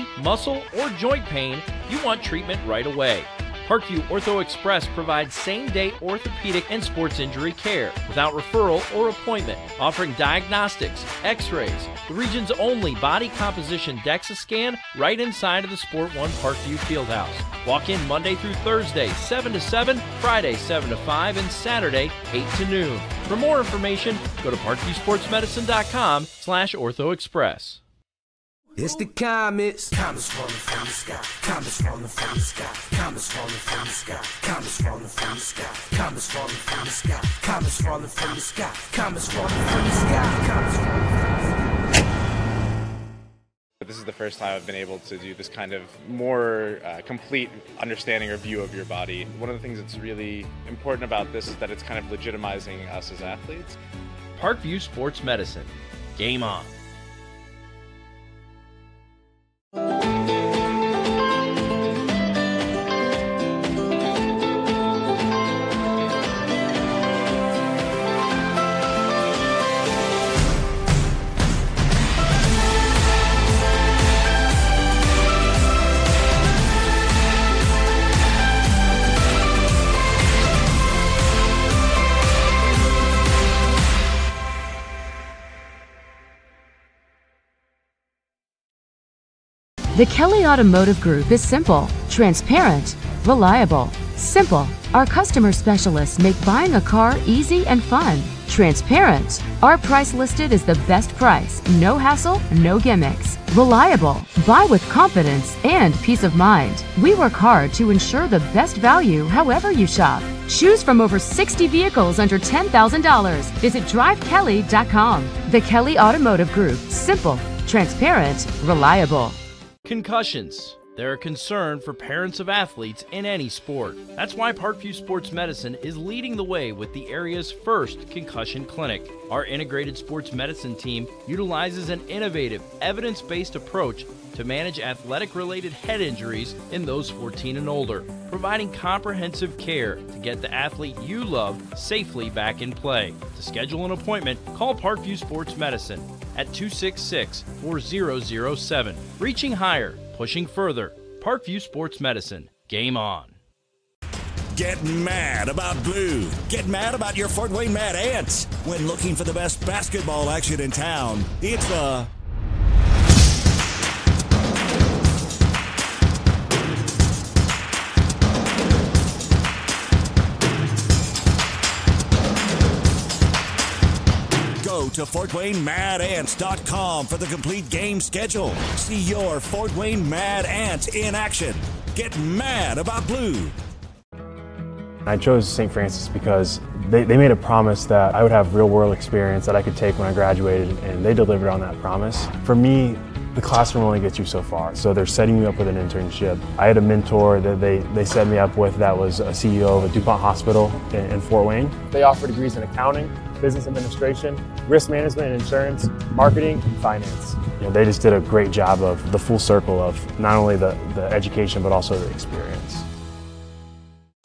knee, muscle, or joint pain, you want treatment right away. Parkview Ortho Express provides same-day orthopedic and sports injury care without referral or appointment, offering diagnostics, x-rays, the region's only body composition DEXA scan right inside of the Sport One Parkview Fieldhouse. Walk in Monday through Thursday, 7 to 7, Friday, 7 to 5, and Saturday, 8 to noon. For more information, go to parkviewsportsmedicine.com/orthoexpress. It's the comets. Comets falling from the sky. Comets falling from the sky. Comets falling from the sky. Comets falling from the sky. Comets falling from the sky. Comets falling from the sky. Comets falling from the sky. Comets falling from the sky. This is the first time I've been able to do this kind of more complete understanding or view of your body. One of the things that's really important about this is that it's kind of legitimizing us as athletes. Parkview Sports Medicine. Game on. The Kelly Automotive Group is simple, transparent, reliable. Simple. Our customer specialists make buying a car easy and fun. Transparent. Our price listed is the best price. No hassle, no gimmicks. Reliable. Buy with confidence and peace of mind. We work hard to ensure the best value however you shop. Choose from over 60 vehicles under $10,000. Visit drivekelly.com. The Kelly Automotive Group. Simple, transparent, reliable. Concussions. They're a concern for parents of athletes in any sport. That's why Parkview Sports Medicine is leading the way with the area's first concussion clinic. Our integrated sports medicine team utilizes an innovative, evidence-based approach to manage athletic-related head injuries in those 14 and older, providing comprehensive care to get the athlete you love safely back in play. To schedule an appointment, call Parkview Sports Medicine at 266-4007. Reaching higher, pushing further. Parkview Sports Medicine. Game on. Get mad about blue. Get mad about your Fort Wayne Mad Ants. When looking for the best basketball action in town, it's the Go to FortWayneMadAnts.com for the complete game schedule. See your Fort Wayne Mad Ants in action. Get mad about blue. I chose St. Francis because they made a promise that I would have real-world experience that I could take when I graduated, and they delivered on that promise. For me, the classroom only gets you so far, so they're setting you up with an internship. I had a mentor that they set me up with that was a CEO of a DuPont hospital in Fort Wayne. They offer degrees in accounting, business administration, risk management and insurance, marketing, and finance. You know, they just did a great job of the full circle of not only the education but also the experience.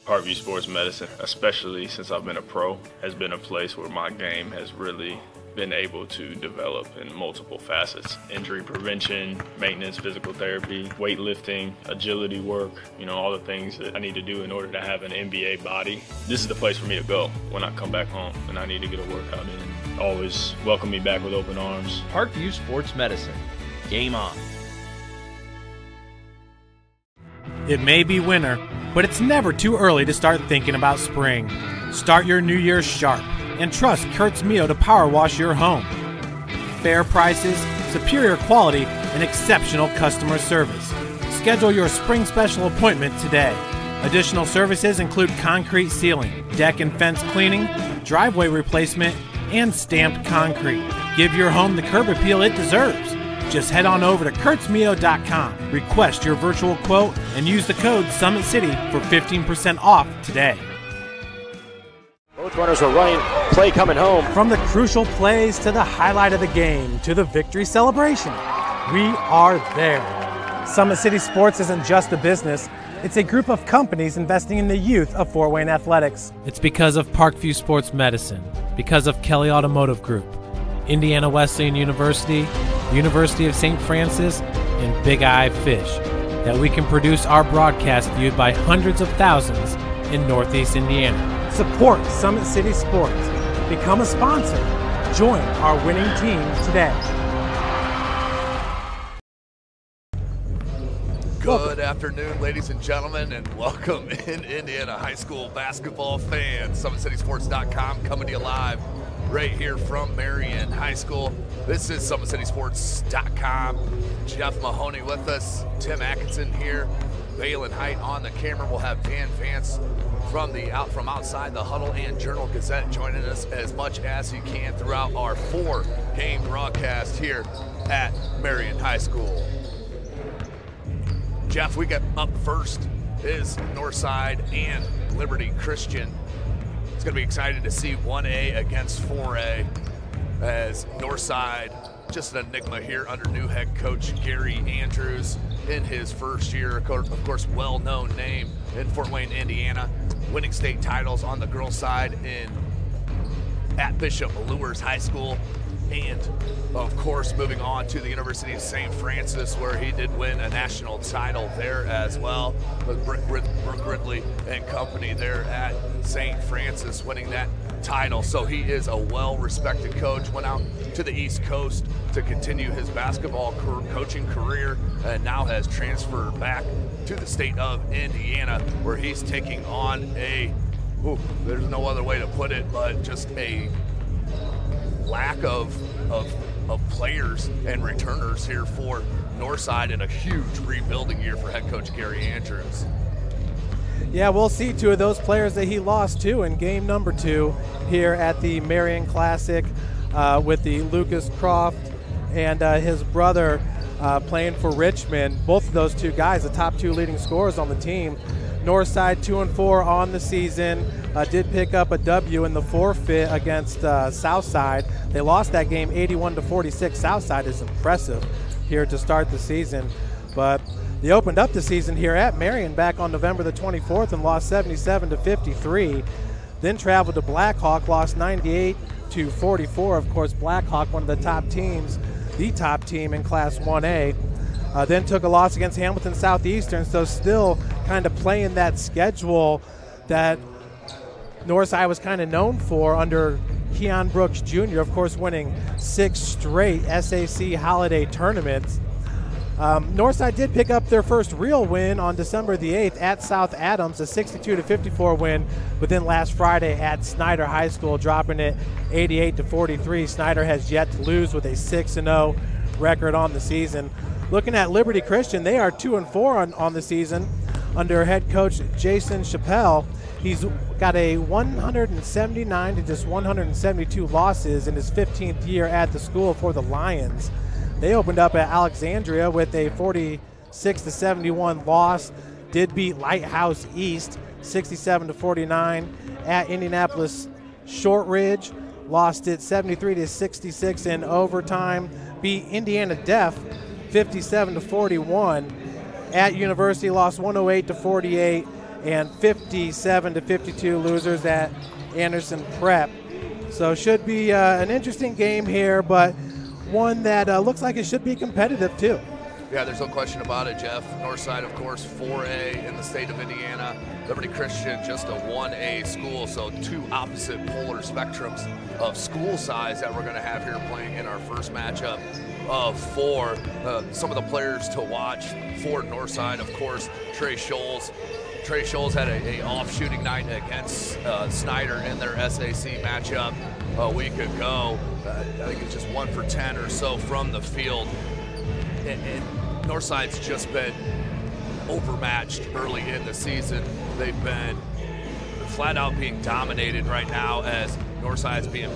Parkview Sports Medicine, especially since I've been a pro, has been a place where my game has really been able to develop in multiple facets. Injury prevention, maintenance, physical therapy, weightlifting, agility work, all the things that I need to do in order to have an NBA body. This is the place for me to go when I come back home and I need to get a workout in. Always welcome me back with open arms. Parkview Sports Medicine. Game on. It may be winter, but it's never too early to start thinking about spring. Start your new year sharp and trust Kurt's Mio to power wash your home. Fair prices, superior quality, and exceptional customer service. Schedule your spring special appointment today. Additional services include concrete sealing, deck and fence cleaning, driveway replacement, and stamped concrete. Give your home the curb appeal it deserves. Just head on over to kurtzmio.com, request your virtual quote, and use the code SummitCity for 15% off today. Both runners are running, play coming home. From the crucial plays to the highlight of the game to the victory celebration, we are there. Summit City Sports isn't just a business, it's a group of companies investing in the youth of Fort Wayne athletics. It's because of Parkview Sports Medicine, because of Kelly Automotive Group, Indiana Wesleyan University, University of St. Francis, and big eye fish that we can produce our broadcast viewed by hundreds of thousands in Northeast Indiana. Support Summit City Sports. Become a sponsor. Join our winning team today. Good afternoon, ladies and gentlemen, and welcome in Indiana high school basketball fans. SummitCitySports.com coming to you live right here from Marion High School. This is SummitCitySports.com. Jeff Mahoney with us, Tim Atkinson here, Balin Height on the camera. We'll have Dan Vance from outside the Huddle and Journal Gazette joining us as much as he can throughout our 4-game broadcast here at Marion High School. Jeff, we got up first is Northside and Liberty Christian. It's going to be exciting to see 1A against 4A as Northside, just an enigma here under new head coach Gary Andrews in his first year. Of course, well-known name in Fort Wayne, Indiana, winning state titles on the girls' side at Bishop Lewis High School. And, of course, moving on to the University of St. Francis, where he did win a national title there as well with Brooke Ridley and company there at St. Francis, winning that title. So he is a well-respected coach, went out to the East Coast to continue his basketball coaching career, and now has transferred back to the state of Indiana, where he's taking on there's no other way to put it, but just a lack of players and returners here for Northside, and a huge rebuilding year for head coach Gary Andrews. Yeah, we'll see two of those players that he lost to in game number 2 here at the Marion Classic with the Lucas Croft and his brother playing for Richmond. Both of those two guys, the top 2 leading scorers on the team. Northside 2-4 on the season. Did pick up a W in the forfeit against Southside. They lost that game 81-46. Southside is impressive here to start the season, but they opened up the season here at Marion back on November the 24th and lost 77-53. Then traveled to Blackhawk, lost 98-44. Of course, Blackhawk, one of the top teams, the top team in Class 1A. Then took a loss against Hamilton Southeastern, so still kind of playing that schedule that Northside was kind of known for under Keon Brooks Jr., of course, winning 6 straight SAC holiday tournaments. Northside did pick up their first real win on December the 8th at South Adams, a 62-54 win, but then last Friday at Snyder High School, dropping it 88-43. Snyder has yet to lose with a 6-0 record on the season. Looking at Liberty Christian, they are 2-4 on the season under head coach Jason Chappelle. He's got a 179 to just 172 losses in his 15th year at the school for the Lions. They opened up at Alexandria with a 46-71 loss. Did beat Lighthouse East 67-49 at Indianapolis Shortridge. Lost it 73-66 in overtime. Beat Indiana Deaf 57-41. At University, lost 108-48 and 57-52 losers at Anderson Prep. So should be an interesting game here, but one that looks like it should be competitive too. Yeah, there's no question about it, Jeff. Northside, of course, 4A in the state of Indiana. Liberty Christian, just a 1A school, so 2 opposite polar spectrums of school size that we're going to have here playing in our first matchup of 4. Some of the players to watch for Northside, of course, Trey Scholes. Trey Scholes had a off shooting night against Snyder in their SAC matchup a week ago. I think it's just 1 for 10 or so from the field. And Northside's just been overmatched early in the season. They've been flat out being dominated right now, as Northside's being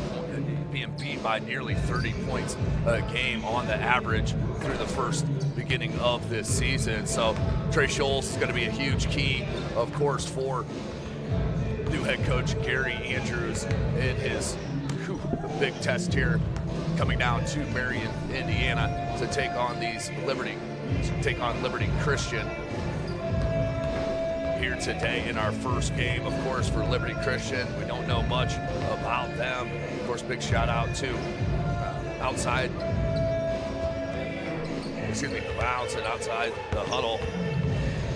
beat by nearly 30 points a game on the average through the first beginning of this season. So Trey Scholes is going to be a huge key, of course, for new head coach Gary Andrews in his big test here, coming down to Marion, Indiana, to take on Liberty Christian here today in our first game. Of course, for Liberty Christian, we don't know much about them. Of course, big shout out to outside bouncing outside the huddle.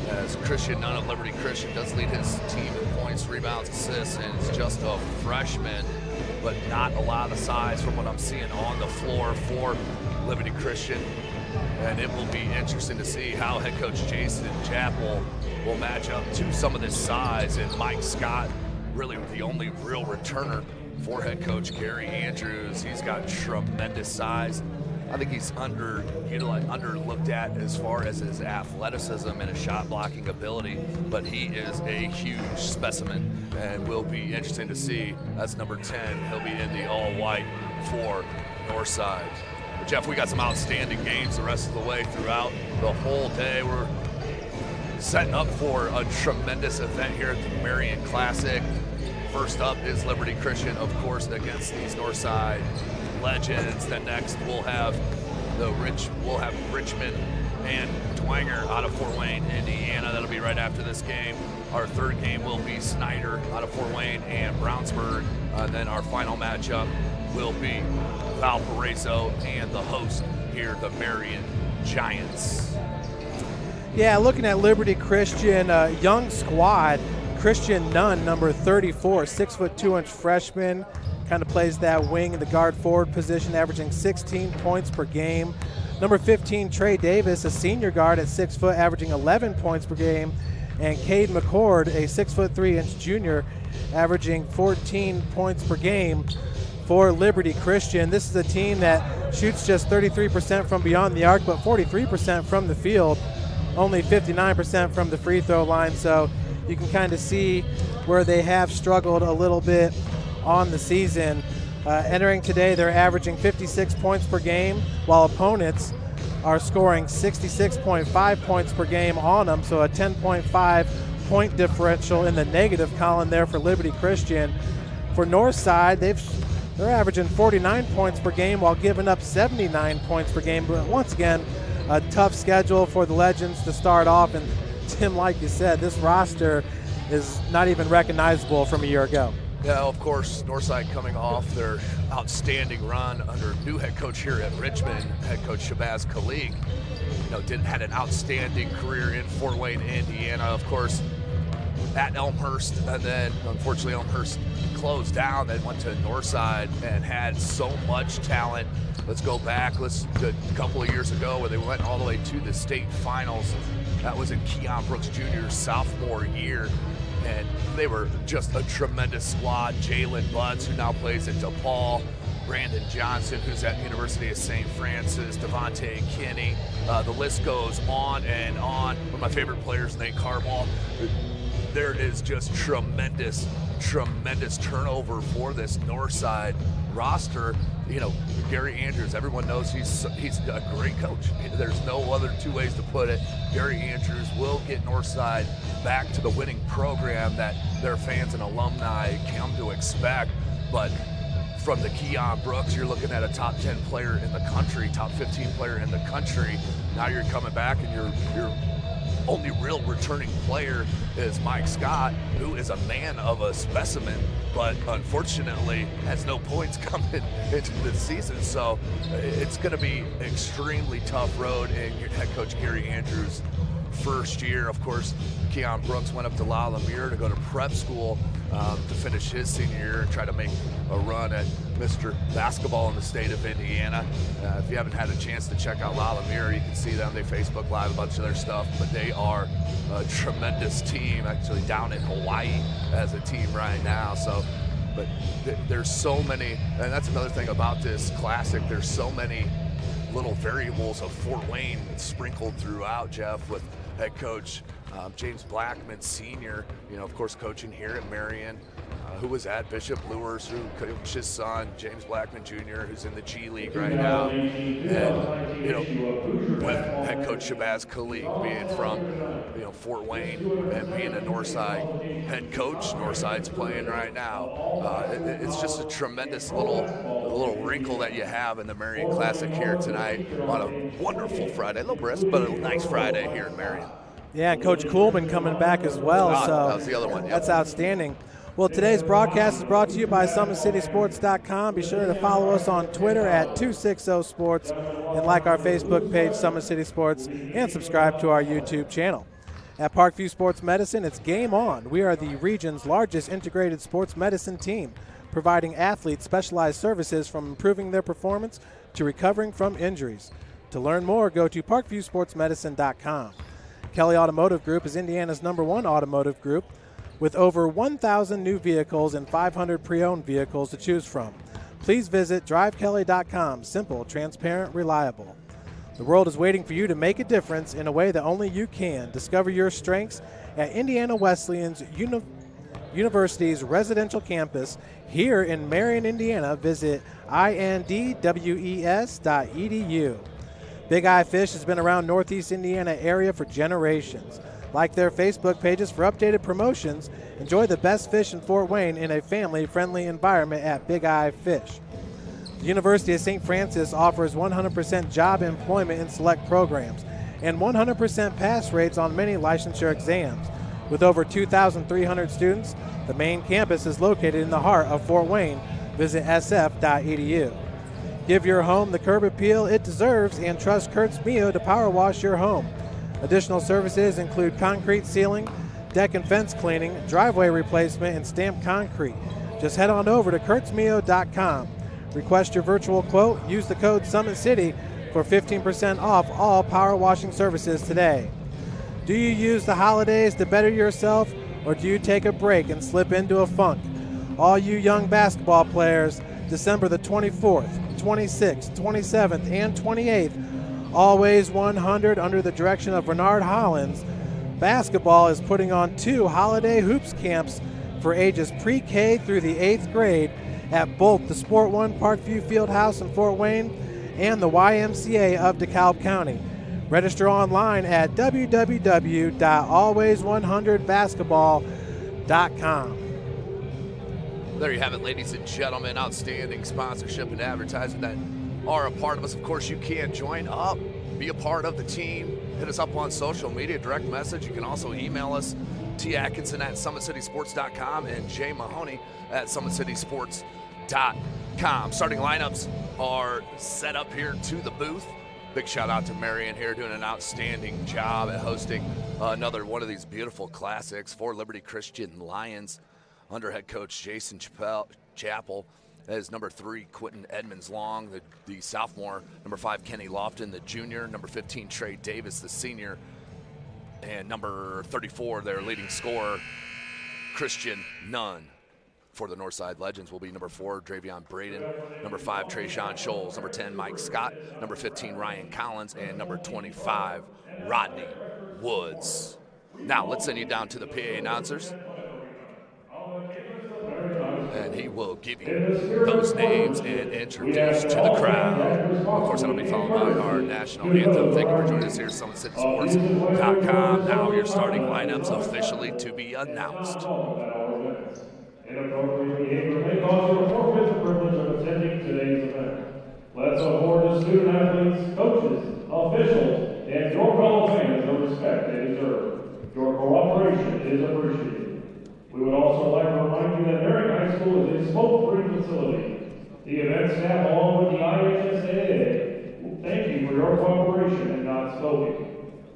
As Christian Nunn of Liberty Christian does lead his team in points, rebounds, assists, and is just a freshman, but not a lot of size from what I'm seeing on the floor for Liberty Christian. And it will be interesting to see how head coach Jason Chappell will match up to some of this size. And Mike Scott, really the only real returner for head coach Gary Andrews. He's got tremendous size. I think he's underlooked at as far as his athleticism and his shot blocking ability, but he is a huge specimen and will be interesting to see as number 10. He'll be in the all-white for Northside. But Jeff, we got some outstanding games the rest of the way throughout the whole day. We're setting up for a tremendous event here at the Marion Classic. First up is Liberty Christian, of course, against these Northside legends. Then next we'll have Richmond and Dwenger out of Fort Wayne, Indiana. That'll be right after this game. Our third game will be Snyder out of Fort Wayne and Brownsburg. Then our final matchup will be Valparaiso and the host here, the Marion Giants. Yeah, looking at Liberty Christian, young squad. Christian Nunn, number 34, 6'2" freshman. Kind of plays that wing in the guard forward position, averaging 16 points per game. Number 15, Trey Davis, a senior guard at 6 foot, averaging 11 points per game. And Cade McCord, a 6'3" junior, averaging 14 points per game for Liberty Christian. This is a team that shoots just 33% from beyond the arc, but 43% from the field, only 59% from the free throw line. So you can kind of see where they have struggled a little bit on the season. Entering today, they're averaging 56 points per game, while opponents are scoring 66.5 points per game on them, so a 10.5 point differential in the negative column there for Liberty Christian. For Northside, they're averaging 49 points per game while giving up 79 points per game. But once again, a tough schedule for the Legends to start off. And Tim, like you said, this roster is not even recognizable from a year ago. Yeah, of course, Northside coming off their outstanding run under new head coach here at Richmond, head coach Shabazz Khalid. Had an outstanding career in Fort Wayne, Indiana, of course, at Elmhurst, and then unfortunately Elmhurst closed down, then went to Northside and had so much talent. Let's go back, a couple of years ago where they went all the way to the state finals. That was in Keon Brooks Jr.'s sophomore year. And they were just a tremendous squad. Jalen Butts, who now plays at DePaul, Brandon Johnson, who's at University of St. Francis, Devontae Kinney. The list goes on and on. One of my favorite players, Nate Carball. There is just tremendous turnover for this Northside roster. Gary Andrews, everyone knows he's a great coach. There's no other two ways to put it. Gary Andrews will get Northside back to the winning program that their fans and alumni come to expect. But from the Keon Brooks, you're looking at a top 10 player in the country, top 15 player in the country. Now you're coming back and your only real returning player is Mike Scott, who is a man of a specimen, but unfortunately has no points coming into the season. So it's going to be extremely tough road in your head coach Gary Andrews' first year. Of course, Keon Brooks went up to La Lumiere to go to prep school to finish his senior year and try to make a run at Mr. Basketball in the state of Indiana. If you haven't had a chance to check out La Lumiere, you can see them. They Facebook Live a bunch of their stuff, but they are a tremendous team, actually down in Hawaii as a team right now. So, but there's so many, and that's another thing about this classic, there's so many little variables of Fort Wayne sprinkled throughout, Jeff, with head coach James Blackman Sr., of course, coaching here at Marion, who was at Bishop Lewis, who coached his son, James Blackman Jr., who's in the G League right now. And, with head coach Shabazz Khalid being from, Fort Wayne and being a Northside head coach, Northside's playing right now. It's just a tremendous little wrinkle that you have in the Marion Classic here tonight on a wonderful Friday. A little brisk, but a nice Friday here in Marion. Yeah, Coach Kuhlman coming back as well. So that was the other one. Yep. That's outstanding. Well, today's broadcast is brought to you by SummitCitySports.com. Be sure to follow us on Twitter at 260sports and like our Facebook page, Summit City Sports, and subscribe to our YouTube channel. At Parkview Sports Medicine, it's game on. We are the region's largest integrated sports medicine team, providing athletes specialized services from improving their performance to recovering from injuries. To learn more, go to parkviewsportsmedicine.com. Kelly Automotive Group is Indiana's #1 automotive group, with over 1,000 new vehicles and 500 pre-owned vehicles to choose from. Please visit drivekelly.com. Simple, transparent, reliable. The world is waiting for you to make a difference in a way that only you can. Discover your strengths at Indiana Wesleyan's University's residential campus here in Marion, Indiana. Visit indwes.edu. Big Eye Fish has been around Northeast Indiana area for generations. Like their Facebook pages for updated promotions. Enjoy the best fish in Fort Wayne in a family-friendly environment at Big Eye Fish. The University of St. Francis offers 100% job employment in select programs and 100% pass rates on many licensure exams. With over 2,300 students, the main campus is located in the heart of Fort Wayne. Visit sf.edu. Give your home the curb appeal it deserves and trust Kurtz Mio to power wash your home. Additional services include concrete ceiling, deck and fence cleaning, driveway replacement, and stamped concrete. Just head on over to kurtzmio.com. Request your virtual quote. Use the code Summit City for 15% off all power washing services today. Do you use the holidays to better yourself, or do you take a break and slip into a funk? All you young basketball players, December the 24th, 26th, 27th, and 28th, Always 100 under the direction of Bernard Hollins. Basketball is putting on 2 holiday hoops camps for ages pre-K through the 8th grade at both the Sport One Parkview Fieldhouse in Fort Wayne and the YMCA of DeKalb County. Register online at www.always100basketball.com. There you have it, ladies and gentlemen. Outstanding sponsorship and advertising that are a part of us. Of course, you can join up, be a part of the team. Hit us up on social media, direct message. You can also email us, T. Atkinson at SummitCitySports.com and Jay Mahoney at SummitCitySports.com. Starting lineups are set up here to the booth. Big shout out to Marion here, doing an outstanding job at hosting another one of these beautiful classics for Liberty Christian Lions under head coach Jason Chappell. As number 3, Quentin Edmonds-Long, the sophomore. Number 5, Kenny Lofton, the junior. Number 15, Trey Davis, the senior. And number 34, their leading scorer, Christian Nunn. For the Northside Legends will be number 4, Dravion Braden. Number 5, Trayshawn Scholes. Number 10, Mike Scott. Number 15, Ryan Collins. And number 25, Rodney Woods. Now let's send you down to the PA announcers. And he will give you those names and introduce to the crowd. Of course, that'll be followed by our national anthem. Thank you for joining us here at SummitCitySports.com. Now your starting lineups officially to be announced. Inappropriate behavior may cause you to forfeit the privilege of attending today's event. Let's afford the student athletes, coaches, officials, and your fellow fans the respect they deserve. Your cooperation is appreciated. We would also like to remind you that Marion High School is a smoke-free facility. The event staff, along with the IHSAA, thank you for your cooperation in not smoking.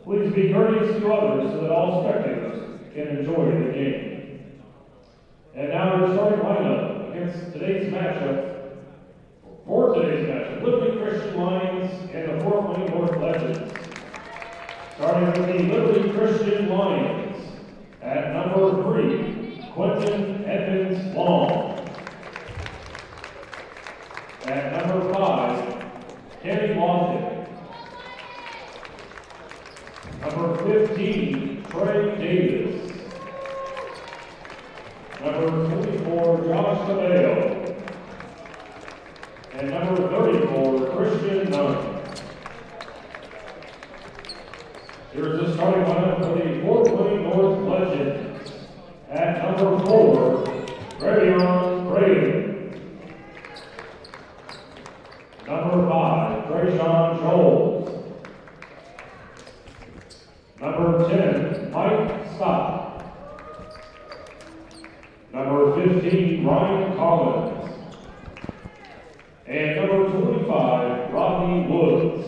Please be courteous to others so that all spectators can enjoy the game. And now your starting lineup against today's matchup. For today's matchup, Liberty Christian Lions and the Fort Wayne North Legends. Starting with the Liberty Christian Lions at number 3. Quentin Edmonds-Long. At number 5, Kenny Lofton. Number 15, Trey Davis. Number 24, Josh Cabello. And number 34, Christian Nunn. Here's the starting lineup for the Fort Wayne North Legends. At number 4, Dravion Braden. Number 5, Trayshawn Scholes. Number 10, Mike Scott. Number 15, Ryan Collins. And number 25, Rodney Woods.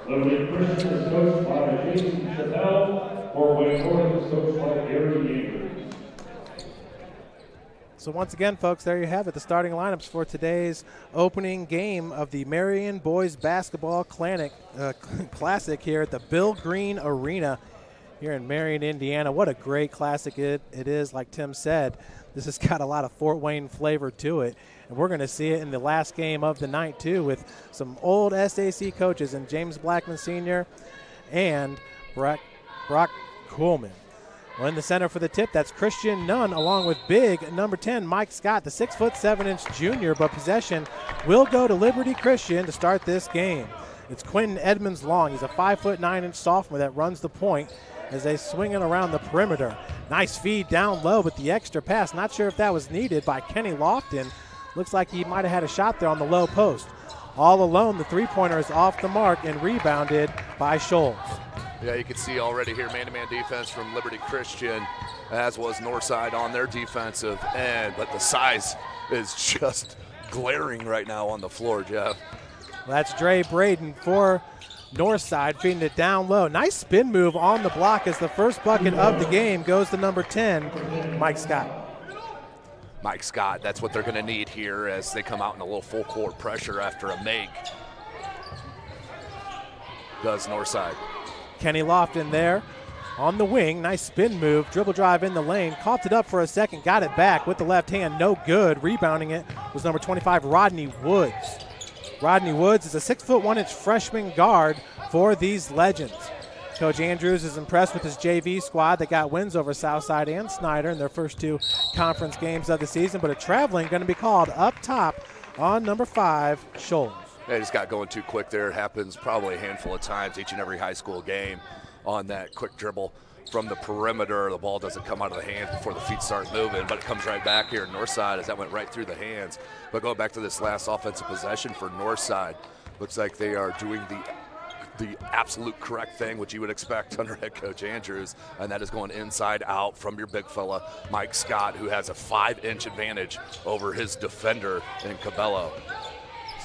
Liberty Christian is coached by Jason Chappelle. Fort Wayne North is coached by Gary Andrews. So once again, folks, there you have it, the starting lineups for today's opening game of the Marion Boys Basketball Classic here at the Bill Green Arena here in Marion, Indiana. What a great classic it is. Like Tim said, this has got a lot of Fort Wayne flavor to it. And we're going to see it in the last game of the night, too, with some old SAC coaches and James Blackman Sr. and Brock Coolman. Well, in the center for the tip, that's Christian Nunn, along with big number 10, Mike Scott, the 6'7" junior, but possession will go to Liberty Christian to start this game. It's Quentin Edmonds Long. He's a 5'9" sophomore that runs the point as they swing it around the perimeter. Nice feed down low, but the extra pass, not sure if that was needed by Kenny Lofton. Looks like he might have had a shot there on the low post. All alone, the three-pointer is off the mark and rebounded by Scholes. Yeah, you can see already here man-to-man defense from Liberty Christian, as was Northside on their defensive end, but the size is just glaring right now on the floor, Jeff. Well, that's Dre Braden for Northside, feeding it down low. Nice spin move on the block as the first bucket of the game goes to number 10, Mike Scott. Mike Scott, that's what they're going to need here as they come out in a little full court pressure after a make. Does Northside. Kenny Lofton there on the wing. Nice spin move, dribble drive in the lane. Coughed it up for a second, got it back with the left hand, no good. Rebounding it was number 25, Rodney Woods. Rodney Woods is a 6'1" freshman guard for these Legends. Coach Andrews is impressed with his JV squad that got wins over Southside and Snyder in their first two conference games of the season, but a traveling going to be called up top on number 5, Scholes. They just got going too quick there. It happens probably a handful of times each and every high school game on that quick dribble from the perimeter. The ball doesn't come out of the hands before the feet start moving, but it comes right back here Northside as that went right through the hands. But going back to this last offensive possession for Northside, looks like they are doing the absolute correct thing, which you would expect under head coach Andrews, and that is going inside out from your big fella, Mike Scott, who has a 5-inch advantage over his defender in Cabello.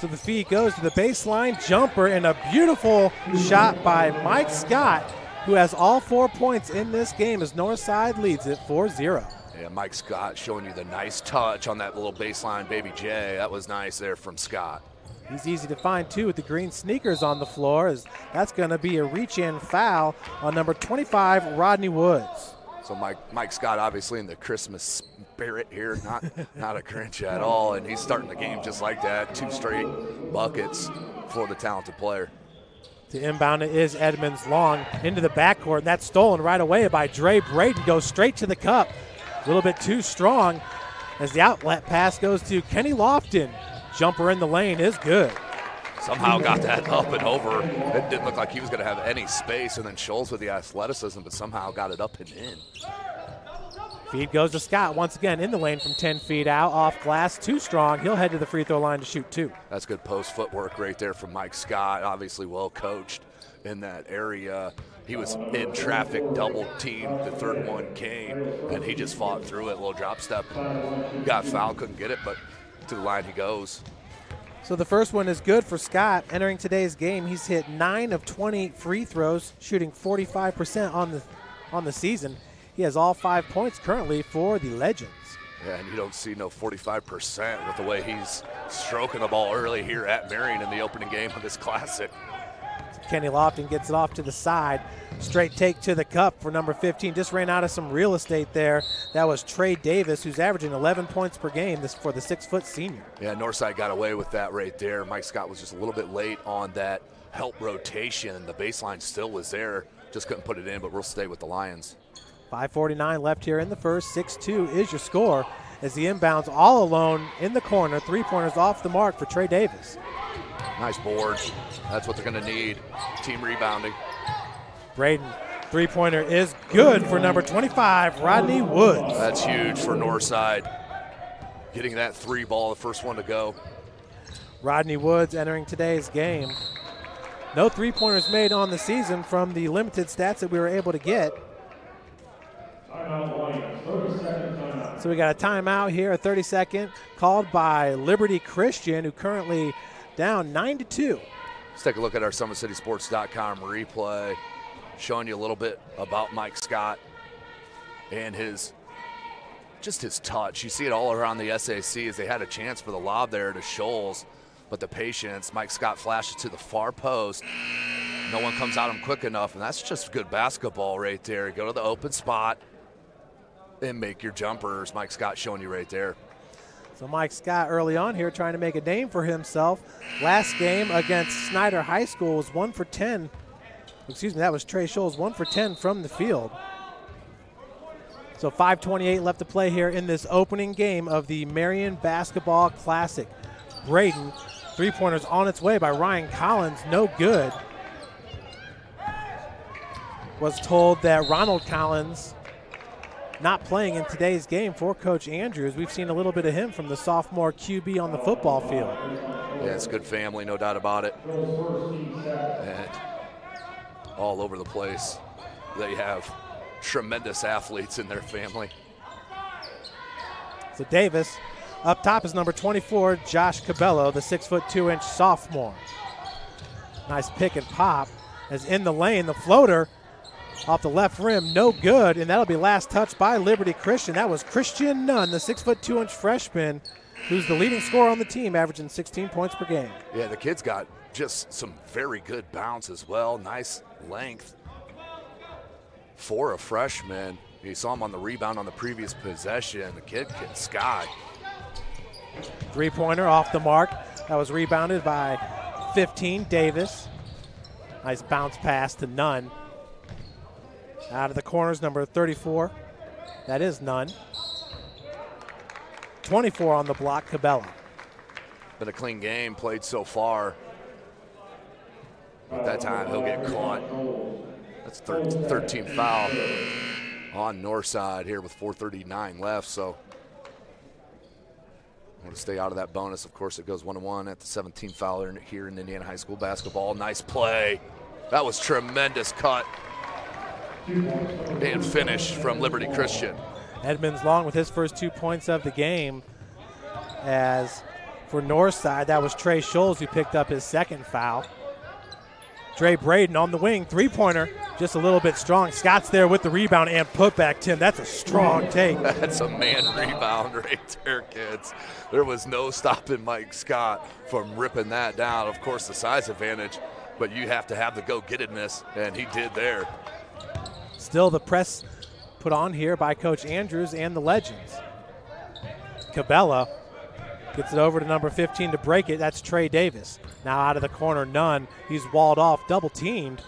So the feed goes to the baseline jumper and a beautiful shot by Mike Scott, who has all 4 points in this game as Northside leads it 4-0. Yeah, Mike Scott showing you the nice touch on that little baseline, Baby J. That was nice there from Scott. He's easy to find, too, with the green sneakers on the floor, as that's going to be a reach-in foul on number 25, Rodney Woods. So Mike Scott obviously in the Christmas spirit here, not a Grinch at all, and he's starting the game just like that. 2 straight buckets for the talented player. To inbound it is Edmonds Long into the backcourt, and that's stolen right away by Dre Braden. Goes straight to the cup. A little bit too strong as the outlet pass goes to Kenny Lofton. Jumper in the lane is good. Somehow got that up and over. It didn't look like he was going to have any space, and then Scholes with the athleticism, but somehow got it up and in. Feed goes to Scott once again in the lane from 10 feet out, off glass, too strong. He'll head to the free throw line to shoot 2. That's good post footwork right there from Mike Scott, obviously well coached in that area. He was in traffic, double teamed, the third one came, and he just fought through it, little drop step. Got fouled, couldn't get it, but to the line he goes. So the first one is good for Scott. Entering today's game, he's hit 9 of 20 free throws, shooting 45% on the season. He has all 5 points currently for the Legends. Yeah, and you don't see no 45% with the way he's stroking the ball early here at Marion in the opening game of this Classic. Kenny Lofton gets it off to the side. Straight take to the cup for number 15. Just ran out of some real estate there. That was Trey Davis, who's averaging 11 points per game for the 6-foot senior. Yeah, Northside got away with that right there. Mike Scott was just a little bit late on that help rotation. The baseline still was there. Just couldn't put it in, but we'll stay with the Lions. 5:49 left here in the first. 6-2 is your score as the inbounds all alone in the corner. 3-pointers off the mark for Trey Davis. Nice board. That's what they're going to need. Team rebounding. Braden, 3-pointer is good for number 25, Rodney Woods. That's huge for Northside. Getting that 3 ball, the first one to go. Rodney Woods entering today's game. No 3-pointers made on the season from the limited stats that we were able to get. Lions. 30-second timeout. So we got a timeout here, a 30-second, called by Liberty Christian, who currently down 9-2. Let's take a look at our SummitCitySports.com replay, showing you a little bit about Mike Scott and his touch. You see it all around the SAC as they had a chance for the lob there to Scholes, but the patience. Mike Scott flashes to the far post. No one comes at him quick enough, and that's just good basketball right there. Go to the open spot and make your jumpers. Mike Scott showing you right there. So Mike Scott early on here trying to make a name for himself. Last game against Snyder High School was 1 for 10. Excuse me, that was Trey Scholes, 1 for 10 from the field. So 5:28 left to play here in this opening game of the Marion Basketball Classic. Braden, three-pointers on its way by Ryan Collins, no good. Was told that Ronald Collins not playing in today's game for Coach Andrews. We've seen a little bit of him from the sophomore QB on the football field. Yeah, it's good family, no doubt about it. And all over the place, they have tremendous athletes in their family. So Davis, up top is number 24, Josh Cabello, the 6'2" sophomore. Nice pick and pop as in the lane, the floater off the left rim, no good, and that'll be last touch by Liberty Christian. That was Christian Nunn, the 6'2" freshman, who's the leading scorer on the team, averaging 16 points per game. Yeah, the kid's got just some very good bounce as well. Nice length for a freshman. You saw him on the rebound on the previous possession. The kid can sky. Three-pointer off the mark. That was rebounded by 15, Davis. Nice bounce pass to Nunn. Out of the corners, number 34. That is Nunn. 24 on the block, Cabela. Been a clean game played so far. At that time, he'll get caught. That's 13 foul on Northside here with 4:39 left. So I want to stay out of that bonus. Of course, it goes 1-1 at the 17th foul here in Indiana High School basketball. Nice play. That was tremendous cut and finish from Liberty Christian. Edmonds Long with his first 2 points of the game. As for Northside, that was Trey Scholes who picked up his second foul. Dre Braden on the wing, three-pointer, just a little bit strong. Scott's there with the rebound and putback, Tim. That's a strong take. That's a man rebound right there, kids. There was no stopping Mike Scott from ripping that down. Of course, the size advantage, but you have to have the go-gettedness, and he did there. Still the press put on here by Coach Andrews and the Legends. Cabela gets it over to number 15 to break it. That's Trey Davis. Now out of the corner, Nunn. He's walled off, double-teamed.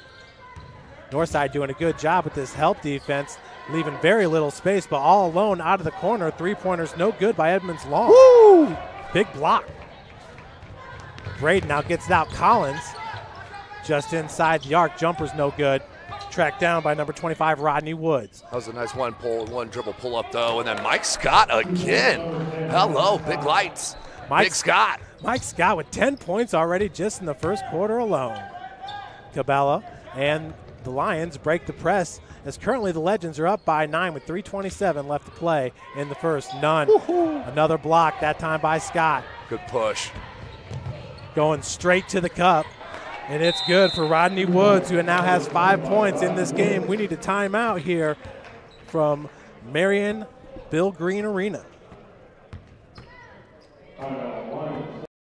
Northside doing a good job with this help defense, leaving very little space, but all alone out of the corner. Three-pointers no good by Edmonds Long. Woo! Big block. Braden now gets it out. Collins just inside the arc. Jumper's no good. Tracked down by number 25, Rodney Woods. That was a nice one dribble pull up though, and then Mike Scott again. Hello, big lights. Big Scott. Mike Scott with 10 points already just in the first quarter alone. Cabela and the Lions break the press as currently the Legends are up by 9 with 3:27 left to play in the first. Nunn. Another block, that time by Scott. Good push. Going straight to the cup. And it's good for Rodney Woods, who now has 5 points in this game. We need a timeout here from Marion Bill Green Arena.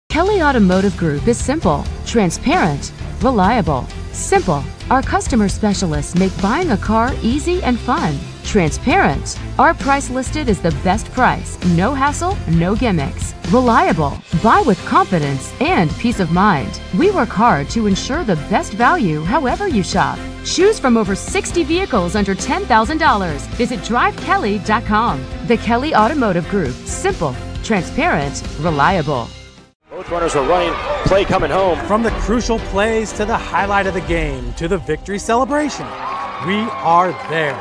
Kelly Automotive Group is simple, transparent, reliable. Simple. Our customer specialists make buying a car easy and fun. Transparent. Our price listed is the best price. No hassle, no gimmicks. Reliable. Buy with confidence and peace of mind. We work hard to ensure the best value however you shop. Choose from over 60 vehicles under $10,000. Visit drivekelly.com. The Kelly Automotive Group. Simple, transparent, reliable. Both runners are running, play coming home. From the crucial plays to the highlight of the game to the victory celebration, we are there.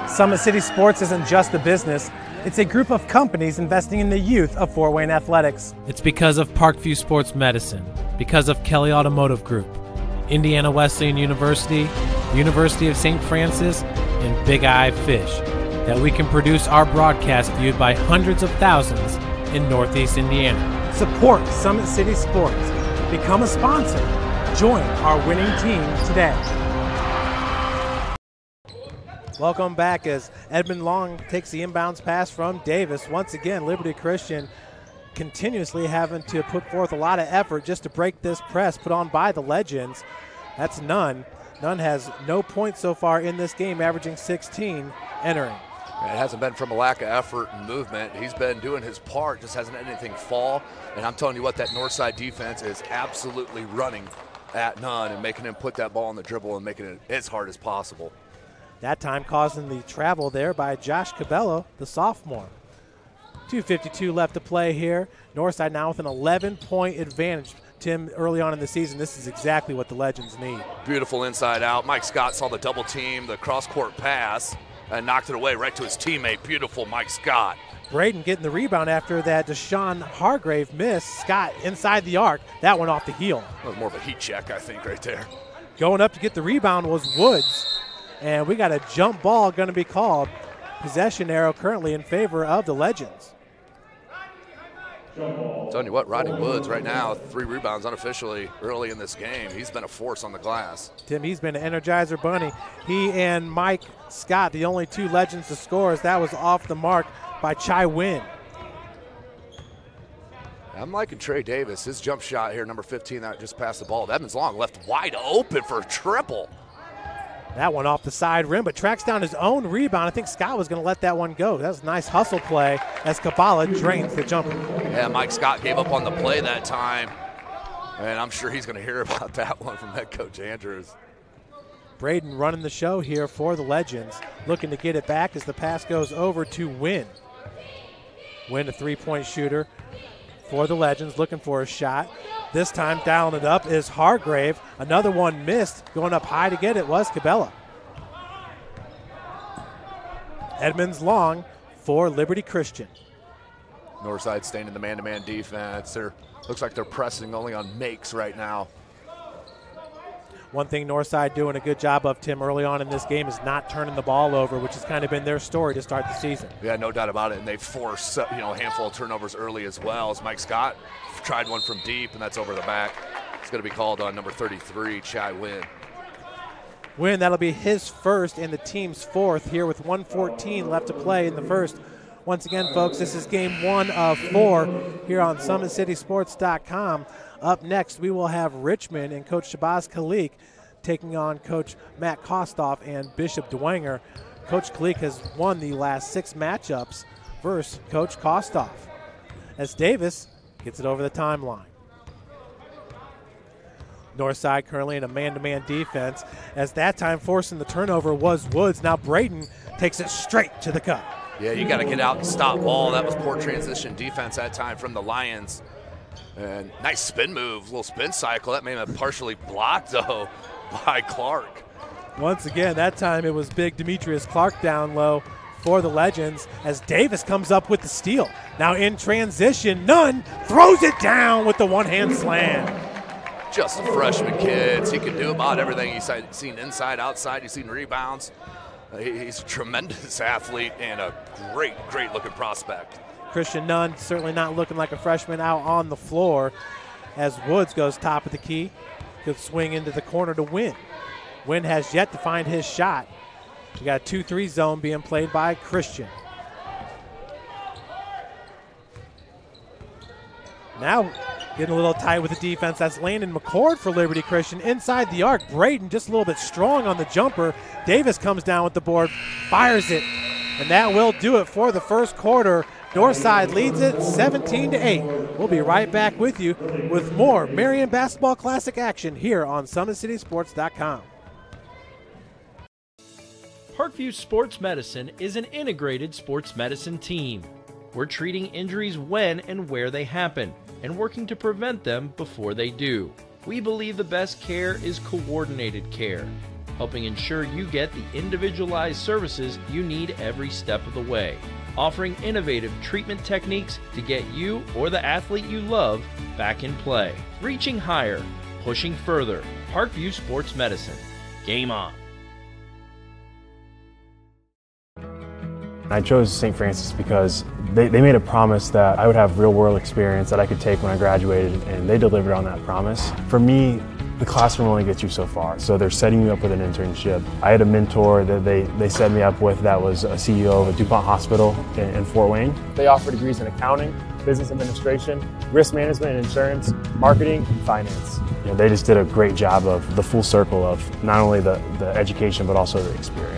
Summit City Sports isn't just a business, it's a group of companies investing in the youth of Fort Wayne athletics. It's because of Parkview Sports Medicine, because of Kelly Automotive Group, Indiana Wesleyan University, University of St. Francis, and Big Eye Fish. that we can produce our broadcast viewed by hundreds of thousands in Northeast Indiana. Support Summit City Sports. Become a sponsor. Join our winning team today. Welcome back as Edmund Long takes the inbounds pass from Davis. Once again, Liberty Christian continuously having to put forth a lot of effort just to break this press put on by the Legends. That's Nunn. Nunn has no points so far in this game, averaging 16 entering. It hasn't been from a lack of effort and movement. He's been doing his part, just hasn't had anything fall. And I'm telling you what, that north side defense is absolutely running at Nunn and making him put that ball on the dribble and making it as hard as possible. That time causing the travel there by Josh Cabello, the sophomore. 2:52 left to play here. Northside now with an 11-point advantage. Tim, early on in the season, this is exactly what the Legends need. Beautiful inside out. Mike Scott saw the double team, the cross-court pass, and knocked it away right to his teammate. Beautiful Mike Scott. Braden getting the rebound after that Deshaun Hargrave miss. Scott inside the arc. That went off the heel. That was more of a heat check, I think, right there. Going up to get the rebound was Woods. And we got a jump ball going to be called. Possession arrow currently in favor of the Legends. Telling you what, Rodney Woods right now, 3 rebounds unofficially early in this game. He's been a force on the glass. Tim, he's been an Energizer Bunny. He and Mike Scott, the only 2 Legends to score, as that was off the mark by Chai Wynn. I'm liking Trey Davis. His jump shot here, number 15, that just passed the ball. Evans Long left wide open for a triple. That one off the side rim, but tracks down his own rebound. I think Scott was going to let that one go. That was a nice hustle play as Kabbalah drains the jumper. Yeah, Mike Scott gave up on the play that time, and I'm sure he's going to hear about that one from head coach Andrews. Braden running the show here for the Legends, looking to get it back as the pass goes over to Wynn. Wynn, a 3-point shooter for the Legends, looking for a shot. This time dialing it up is Hargrave. Another one missed. Going up high to get it was Cabela. Edmonds Long for Liberty Christian. Northside staying in the man-to-man defense. Looks like they're pressing only on makes right now. One thing Northside doing a good job of, Tim, early on in this game is not turning the ball over, which has kind of been their story to start the season. Yeah, no doubt about it. And they force a handful of turnovers early as well. As Mike Scott tried one from deep, and that's over the back. It's going to be called on number 33, Chai Wynn. Wynn, that'll be his first and the team's 4th here with 1:14 left to play in the first. Once again, folks, this is game 1 of 4 here on SummitCitySports.com. Up next, we will have Richmond and Coach Shabazz Khalik taking on Coach Matt Kostoff and Bishop Dwenger. Coach Khalik has won the last 6 matchups versus Coach Kostoff. As Davis gets it over the timeline. Northside currently in a man-to-man defense. As that time forcing the turnover was Woods. Now Braden takes it straight to the cup. Yeah, you got to get out and stop ball. That was poor transition defense that time from the Lions. And nice spin move, little spin cycle. That may have been partially blocked, though, by Clark. Once again, that time it was big Demetrius Clark down low for the Legends as Davis comes up with the steal. Now in transition, Nunn throws it down with the one-hand slam. Just freshman kids. He can do about everything. He's seen inside, outside. He's seen rebounds. He's a tremendous athlete and a great, great-looking prospect. Christian Nunn certainly not looking like a freshman out on the floor as Woods goes top of the key. Could swing into the corner to Wynn. Wynn has yet to find his shot. We got a 2-3 zone being played by Christian. Now getting a little tight with the defense. That's Landon McCord for Liberty Christian. Inside the arc, Braden just a little bit strong on the jumper. Davis comes down with the board, fires it, and that will do it for the first quarter. Northside leads it 17-8. We'll be right back with you with more Marion Basketball Classic action here on SummitCitySports.com. Parkview Sports Medicine is an integrated sports medicine team. We're treating injuries when and where they happen and working to prevent them before they do. We believe the best care is coordinated care, helping ensure you get the individualized services you need every step of the way. Offering innovative treatment techniques to get you or the athlete you love back in play. Reaching higher, pushing further. Parkview Sports Medicine. Game on. I chose St. Francis because they made a promise that I would have real-world experience that I could take when I graduated, and they delivered on that promise. For me, the classroom only gets you so far, so they're setting you up with an internship. I had a mentor that they set me up with that was a CEO of a DuPont hospital in Fort Wayne. They offer degrees in accounting, business administration, risk management and insurance, marketing, and finance. You know, they just did a great job of the full circle of not only the education but also the experience.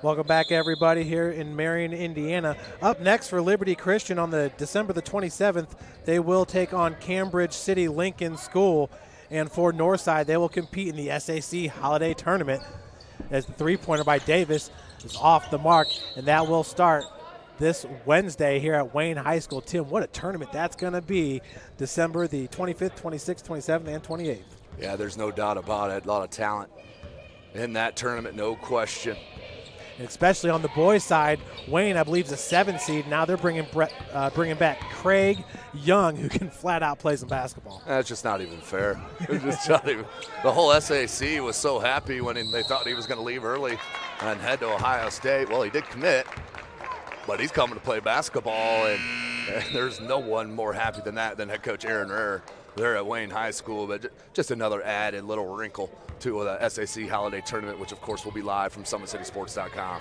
Welcome back, everybody, here in Marion, Indiana. Up next for Liberty Christian on December the 27th, they will take on Cambridge City Lincoln School. And for Northside, they will compete in the SAC Holiday Tournament as the three-pointer by Davis is off the mark, and that will start this Wednesday here at Wayne High School. Tim, what a tournament that's going to be, December the 25th, 26th, 27th, and 28th. Yeah, there's no doubt about it. A lot of talent in that tournament, no question. Especially on the boys' side, Wayne, I believe, is a 7 seed. Now they're bringing back Craig Young, who can flat out play some basketball. That's just not even fair. Just not even. The whole SAC was so happy when they thought he was going to leave early and head to Ohio State. Well, he did commit, but he's coming to play basketball, and there's no one more happy than that than head coach Aaron Rehr there at Wayne High School. But just another added little wrinkle to the SAC Holiday Tournament, which of course will be live from SummitCitySports.com.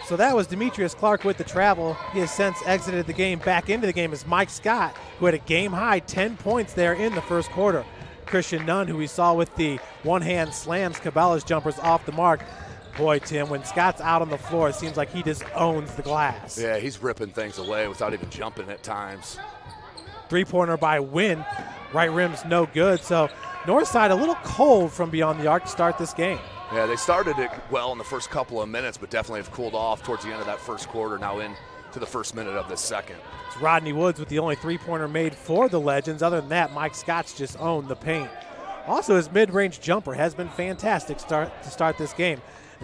So that was Demetrius Clark with the travel. He has since exited the game. Back into the game is Mike Scott, who had a game-high 10 points there in the first quarter. Christian Nunn, who we saw with the one-hand slams, Cabela's jumpers off the mark. Boy, Tim, when Scott's out on the floor, it seems like he just owns the glass. Yeah, he's ripping things away without even jumping at times. Three-pointer by Wynn. Right rim's no good. So Northside a little cold from beyond the arc to start this game. Yeah, they started it well in the first couple of minutes, but definitely have cooled off towards the end of that first quarter, now into the first minute of the second. It's Rodney Woods with the only three-pointer made for the Legends. Other than that, Mike Scott's just owned the paint. Also, his mid-range jumper has been fantastic to start this game.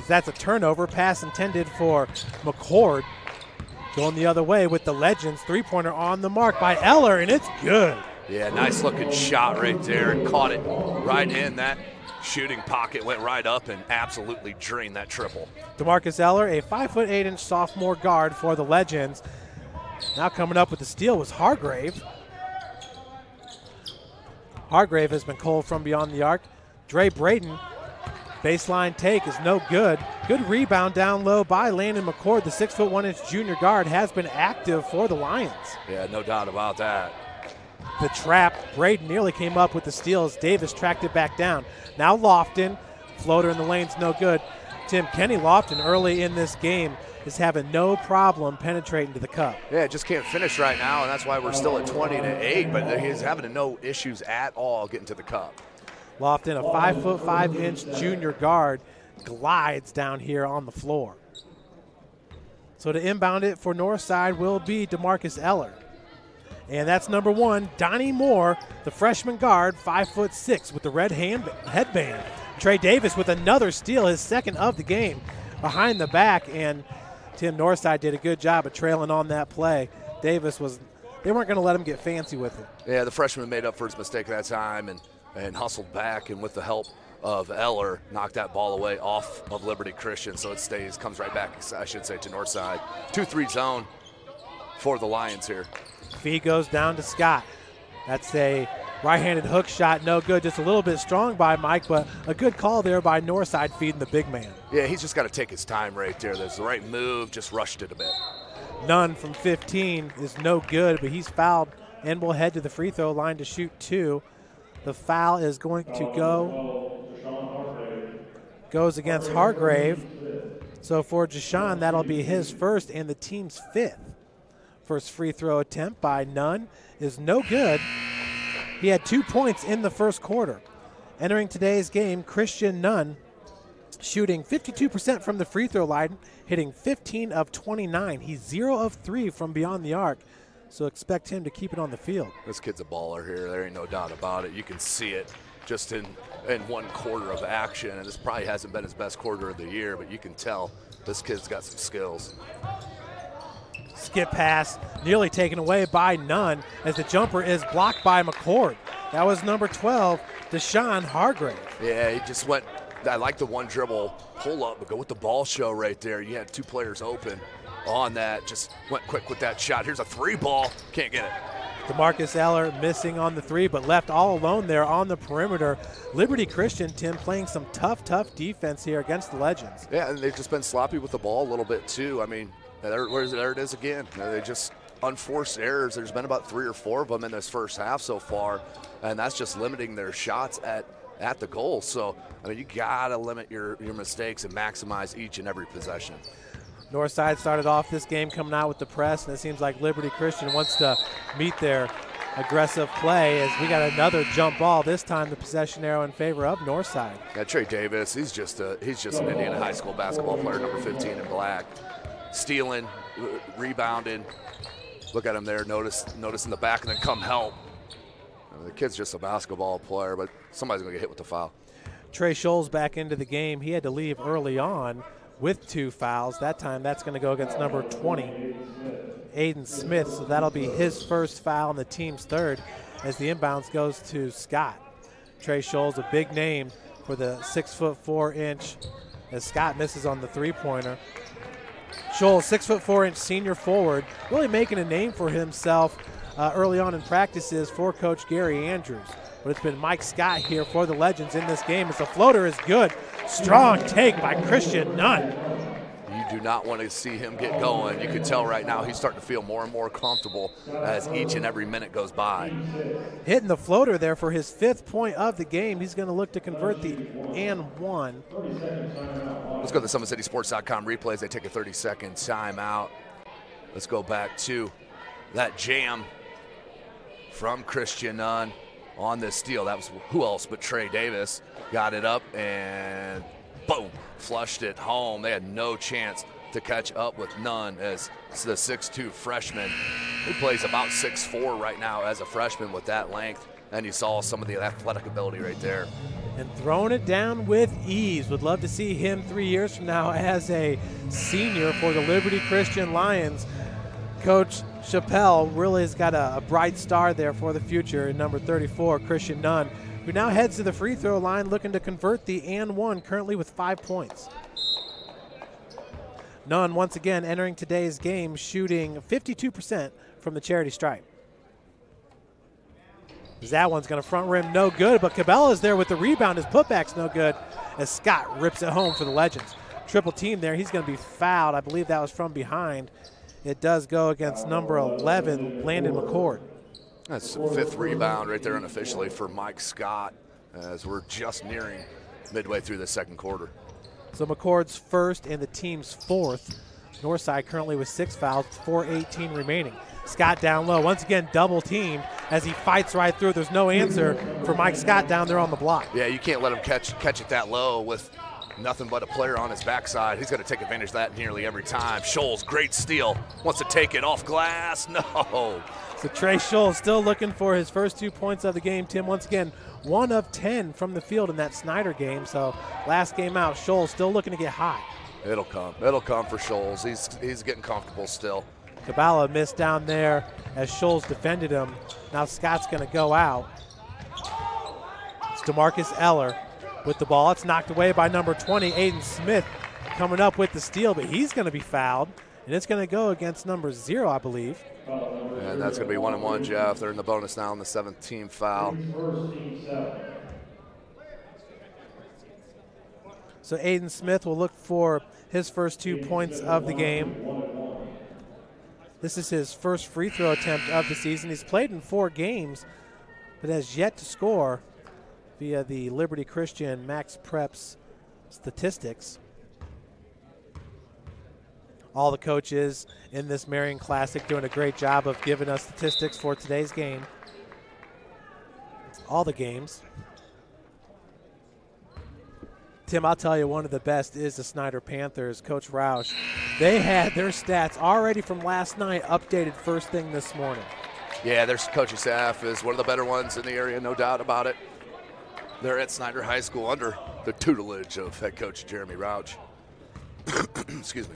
That's a turnover, pass intended for McCord. Going the other way with the Legends, three-pointer on the mark by Eller, and it's good. Yeah, nice looking shot right there, and caught it right in that shooting pocket, went right up and absolutely drained that triple. DeMarcus Eller, a 5'8" sophomore guard for the Legends. Now coming up with the steal was Hargrave. Hargrave has been cold from beyond the arc. Dre Braden, baseline take is no good. Good rebound down low by Landon McCord. The 6'1" junior guard has been active for the Lions. Yeah, no doubt about that. The trap, Braden nearly came up with the steal as Davis tracked it back down. Now Lofton, floater in the lane's no good. Tim, Kenny Lofton early in this game is having no problem penetrating to the cup. Yeah, just can't finish right now, and that's why we're still at 20-8, but he's having no issues at all getting to the cup. Lofton, a 5'5" junior guard, glides down here on the floor. So to inbound it for Northside will be DeMarcus Eller. And that's number one, Donnie Moore, the freshman guard, 5'6", with the red headband. Trey Davis with another steal, his second of the game, behind the back. And Tim, Northside did a good job of trailing on that play. Davis they weren't going to let him get fancy with it. Yeah, the freshman made up for his mistake that time and hustled back, and with the help of Eller, knocked that ball away off of Liberty Christian. So it comes right back, I should say, to Northside. 2-3 zone for the Lions here. Fee goes down to Scott. That's a right-handed hook shot, no good. Just a little bit strong by Mike, but a good call there by Northside feeding the big man. Yeah, he's just got to take his time right there. There's the right move, just rushed it a bit. Nunn from 15 is no good, but he's fouled and will head to the free throw line to shoot two. The foul is going to goes against Hargrave. So for Jashawn, that'll be his first and the team's fifth. First free throw attempt by Nunn is no good. He had 2 points in the first quarter. Entering today's game, Christian Nunn shooting 52% from the free throw line, hitting 15 of 29. He's 0 of 3 from beyond the arc, so expect him to keep it on the field. This kid's a baller here. There ain't no doubt about it. You can see it just in one quarter of action, and this probably hasn't been his best quarter of the year, but you can tell this kid's got some skills. Skip pass nearly taken away by Nunn as the jumper is blocked by McCord. That was number 12, Deshaun Hargrave. Yeah, he just went I like the one dribble pull up, but go with the ball show right there. You had 2 players open on that. Just went quick with that shot. Here's a 3 ball. Can't get it. DeMarcus Eller missing on the 3, but left all alone there on the perimeter. Liberty Christian, Tim, playing some tough defense here against the Legends. Yeah, and they've just been sloppy with the ball a little bit too. I mean, there it is again. They just unforced errors. There's been about 3 or 4 of them in this first half so far, and that's just limiting their shots at the goal. So, I mean, you got to limit your mistakes and maximize each and every possession. Northside started off this game coming out with the press, and it seems like Liberty Christian wants to meet their aggressive play as we got another jump ball. This time the possession arrow in favor of Northside. Yeah, Trey Davis, he's just an Indiana high school basketball player, number 15 in black. Stealing, rebounding. Look at him there, notice in the back and then come help. I mean, the kid's just a basketball player, but somebody's going to get hit with the foul. Trey Scholes back into the game. He had to leave early on with 2 fouls. That time that's going to go against number 20, Aiden Smith. So that'll be his first foul and the team's 3rd as the inbounds goes to Scott. Trey Scholes, a big name for the 6'4" as Scott misses on the 3-pointer. Scholes, 6'4" senior forward, really making a name for himself early on in practices for Coach Gary Andrews. But it's been Mike Scott here for the Legends in this game as the floater is good. Strong take by Christian Nunn. You do not want to see him get going. You can tell right now he's starting to feel more and more comfortable as each and every minute goes by. Hitting the floater there for his 5th point of the game. He's going to look to convert the and 1. Let's go to the SummitCitySports.com replays. They take a 30-second timeout. Let's go back to that jam from Christian Nunn on this steal. That was who else but Trey Davis. Got it up and boom, flushed it home. They had no chance to catch up with Nunn as the 6'2" freshman. He plays about 6'4" right now as a freshman with that length, and you saw some of the athletic ability right there. And throwing it down with ease. Would love to see him 3 years from now as a senior for the Liberty Christian Lions. Coach Chappelle really has got a bright star there for the future in number 34, Christian Nunn, who now heads to the free throw line looking to convert the and 1, currently with 5 points. Nunn once again entering today's game shooting 52% from the charity stripe. That one's going to front rim, no good, but Cabella's there with the rebound. His putback's no good as Scott rips it home for the Legends. Triple team there. He's going to be fouled. I believe that was from behind. It does go against number 11, Landon McCord. That's the 5th rebound right there unofficially for Mike Scott as we're just nearing midway through the 2nd quarter. So McCord's 1st and the team's 4th. Northside currently with 6 fouls, 4:18 remaining. Scott down low, once again double teamed as he fights right through. There's no answer for Mike Scott down there on the block. Yeah, you can't let him catch it that low with nothing but a player on his backside. He's going to take advantage of that nearly every time. Scholes, great steal. Wants to take it off glass. No. So Trey Scholes still looking for his first 2 points of the game. Tim, once again, 1 of 10 from the field in that Snyder game. So last game out, Scholes still looking to get hot. It'll come. It'll come for Scholes. He's getting comfortable still. Cabala missed down there as Scholes defended him. Now Scott's going to go out. It's DeMarcus Eller with the ball. It's knocked away by number 20, Aiden Smith, coming up with the steal, but he's going to be fouled, and it's going to go against number 0, I believe. And that's going to be 1-1, Jeff. They're in the bonus now on the 7th team foul. So Aiden Smith will look for his first 2 points of the game. This is his first free throw attempt of the season. He's played in 4 games, but has yet to score via the Liberty Christian Max Preps statistics. All the coaches in this Marion Classic doing a great job of giving us statistics for today's game. All the games. Tim, I'll tell you, one of the best is the Snyder Panthers, Coach Roush. They had their stats already from last night updated first thing this morning. Yeah, their coaching staff is one of the better ones in the area, no doubt about it. They're at Snyder High School under the tutelage of head coach Jeremy Roush. Excuse me.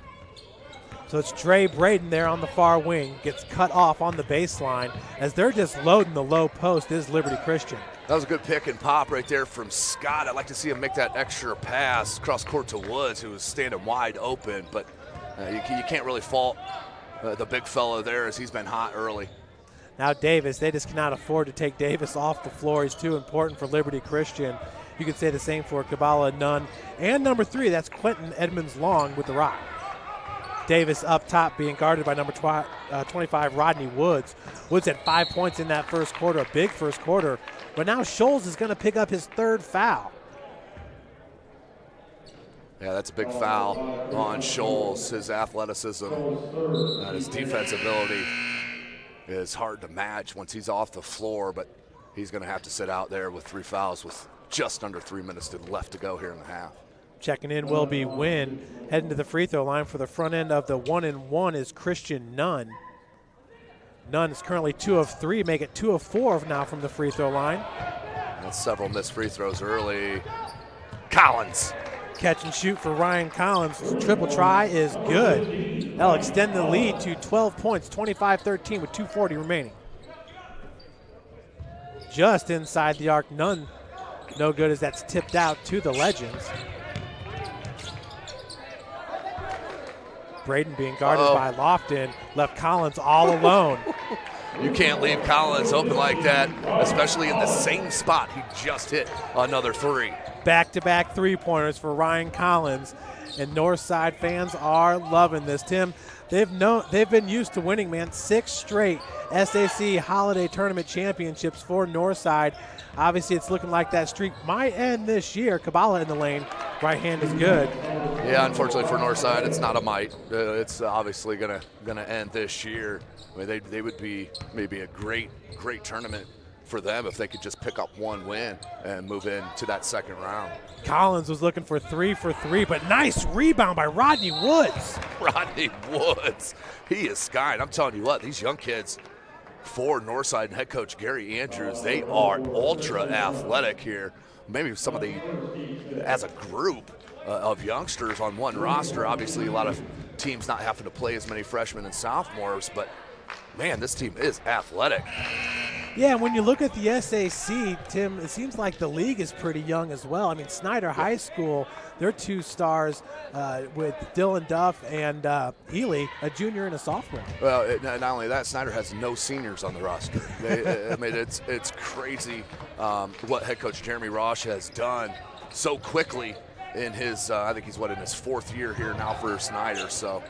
So it's Dre Braden there on the far wing, gets cut off on the baseline as they're just loading the low post is Liberty Christian. That was a good pick and pop right there from Scott. I'd like to see him make that extra pass cross court to Woods, who was standing wide open, but you can't really fault the big fellow there, as he's been hot early. Now Davis, they just cannot afford to take Davis off the floor. He's too important for Liberty Christian. You could say the same for Kabbalah Nunn. And number 3, that's Quentin Edmonds-Long with the rock. Davis up top being guarded by number 25, Rodney Woods. Woods had 5 points in that first quarter, a big first quarter. But now Scholes is going to pick up his 3rd foul. Yeah, that's a big foul on Scholes. His athleticism and his defensive ability is hard to match once he's off the floor, but he's going to have to sit out there with 3 fouls with just under 3 minutes left to go here in the half. Checking in will be Wynn. Heading to the free throw line for the front end of the 1-and-1 is Christian Nunn. Nunn is currently 2 of 3, make it 2 of 4 now from the free throw line. That's several missed free throws early. Collins. Catch and shoot for Ryan Collins. Triple try is good. That'll extend the lead to 12 points, 25-13 with 2:40 remaining. Just inside the arc, Nunn. No good as that's tipped out to the Legends. Braden being guarded by Lofton, left Collins all alone. You can't leave Collins open like that, especially in the same spot he just hit another 3. Back-to-back 3-pointers for Ryan Collins, and Northside fans are loving this. Tim, they've been used to winning, man. 6 straight SAC Holiday Tournament championships for Northside. Obviously, it's looking like that streak might end this year. Kabbalah in the lane. Right hand is good. Yeah, unfortunately for Northside, it's not a might. It's obviously gonna end this year. I mean, they would be maybe a great tournament for them if they could just pick up 1 win and move into that second round. Collins was looking for 3 for 3, but nice rebound by Rodney Woods. Rodney Woods, he is skying. I'm telling you what, these young kids for Northside and head coach Gary Andrews, they are ultra athletic here. Maybe some of as a group of youngsters on one roster. Obviously, a lot of teams not having to play as many freshmen and sophomores, but man, this team is athletic. Yeah, when you look at the SAC, Tim, it seems like the league is pretty young as well. I mean, Snyder High School, their 2 stars with Dylan Duff and Ely, a junior and a sophomore. Well, not only that, Snyder has no seniors on the roster. I mean, it's crazy what head coach Jeremy Rosh has done so quickly in his, I think he's in his 4th year here now for Snyder. So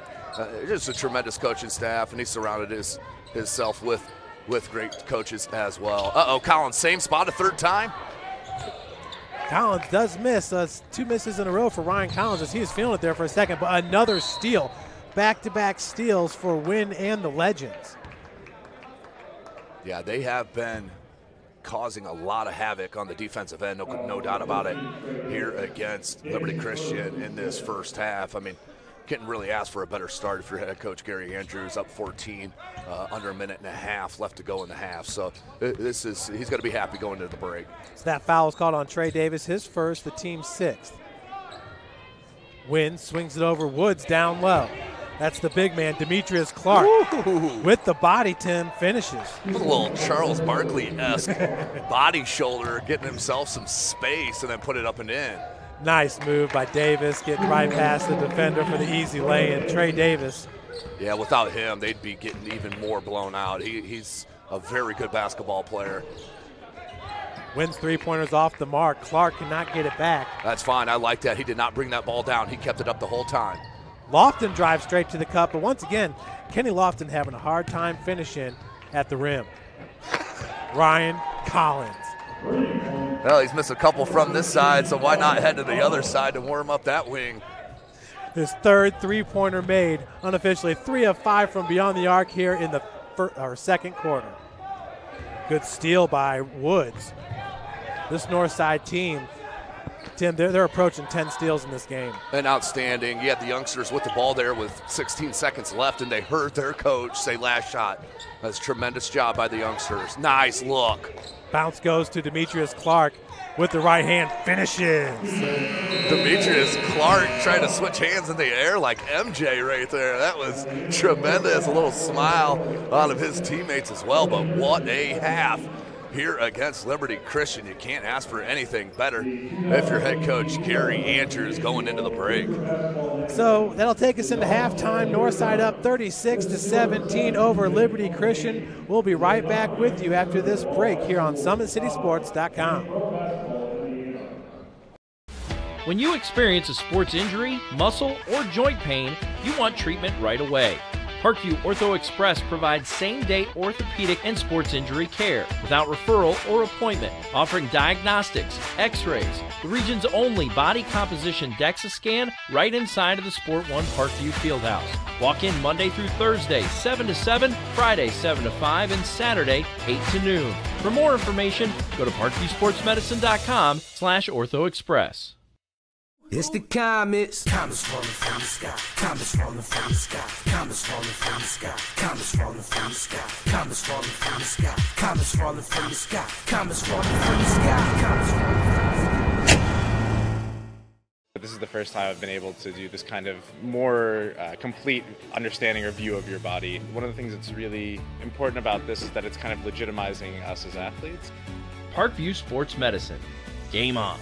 just a tremendous coaching staff, and he surrounded himself with great coaches as well. Collins, same spot a 3rd time. Collins does miss. 2 misses in a row for Ryan Collins as he was feeling it there for a second, but another steal. Back-to-back steals for Wynn and the Legends. Yeah, they have been causing a lot of havoc on the defensive end, no doubt about it, here against Liberty Christian in this first half. I mean, couldn't really ask for a better start if you're head coach Gary Andrews, up 14, under a minute and a half left to go in the half. So he's going to be happy going into the break. So that foul was called on Trey Davis, his first, the team's 6th. Wynn swings it over, Woods down low. That's the big man, Demetrius Clark. Ooh. With the body, Tim, finishes. A little Charles Barkley-esque body shoulder, getting himself some space and then put it up and in. Nice move by Davis, getting right past the defender for the easy lay-in. Trey Davis. Yeah, without him, they'd be getting even more blown out. He's a very good basketball player. Wins 3-pointers off the mark. Clark cannot get it back. That's fine. I like that. He did not bring that ball down. He kept it up the whole time. Lofton drives straight to the cup, but once again, Kenny Lofton having a hard time finishing at the rim. Ryan Collins. Well, he's missed a couple from this side, so why not head to the other side to warm up that wing? His 3rd 3-pointer made, unofficially 3 of 5 from beyond the arc here in the second quarter. Good steal by Woods. This Northside team, Tim, they're approaching 10 steals in this game. And outstanding. You had the youngsters with the ball there with 16 seconds left, and they heard their coach say last shot. That's a tremendous job by the youngsters. Nice look. Bounce goes to Demetrius Clark with the right hand, finishes. Demetrius Clark trying to switch hands in the air like MJ right there. That was tremendous. A little smile out of his teammates as well, but what a half here against Liberty Christian. You can't ask for anything better if your head coach, Gary Andrews, going into the break. So that'll take us into halftime. Northside up 36-17 over Liberty Christian. We'll be right back with you after this break here on SummitCitySports.com. When you experience a sports injury, muscle, or joint pain, you want treatment right away. Parkview Ortho Express provides same-day orthopedic and sports injury care without referral or appointment, offering diagnostics, x-rays, the region's only body composition DEXA scan right inside of the Sport One Parkview Fieldhouse. Walk in Monday through Thursday, 7 to 7, Friday, 7 to 5, and Saturday, 8 to noon. For more information, go to parkviewsportsmedicine.com/orthoexpress. It's the comets. Comets falling from the sky. Comets falling from the sky. Comets falling from the sky. Comets falling from the sky. Comets falling from the sky. Comets falling from the sky. Comets falling from the sky. Comets falling from the sky. This is the first time I've been able to do this kind of more complete understanding or view of your body. One of the things that's really important about this is that it's kind of legitimizing us as athletes. Parkview Sports Medicine. Game on.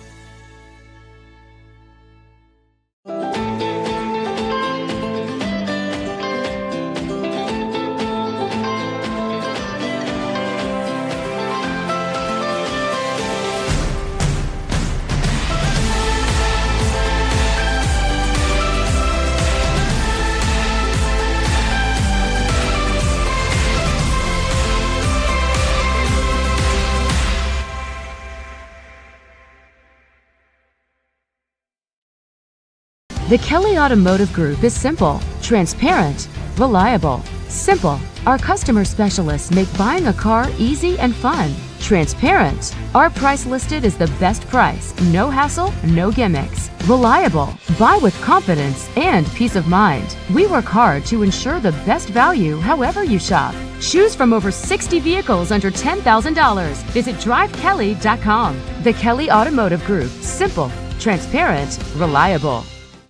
The Kelly Automotive Group is simple, transparent, reliable. Simple. Our customer specialists make buying a car easy and fun. Transparent. Our price listed is the best price. No hassle, no gimmicks. Reliable. Buy with confidence and peace of mind. We work hard to ensure the best value however you shop. Choose from over 60 vehicles under $10,000. Visit drivekelly.com. The Kelly Automotive Group. Simple, transparent, reliable.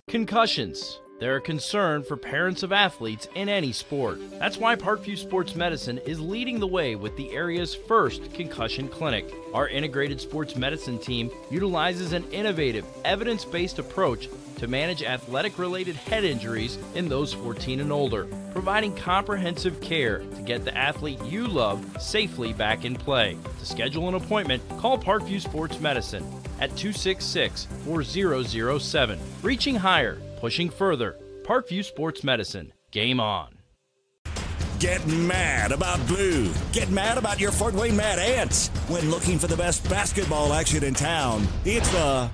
Concussions. They're a concern for parents of athletes in any sport. That's why Parkview Sports Medicine is leading the way with the area's first concussion clinic. Our integrated sports medicine team utilizes an innovative, evidence-based approach to manage athletic-related head injuries in those 14 and older, providing comprehensive care to get the athlete you love safely back in play. To schedule an appointment, call Parkview Sports Medicine at 266-4007. Reaching higher, pushing further. Parkview Sports Medicine. Game on. Get mad about blue. Get mad about your Fort Wayne Mad Ants. When looking for the best basketball action in town, it's the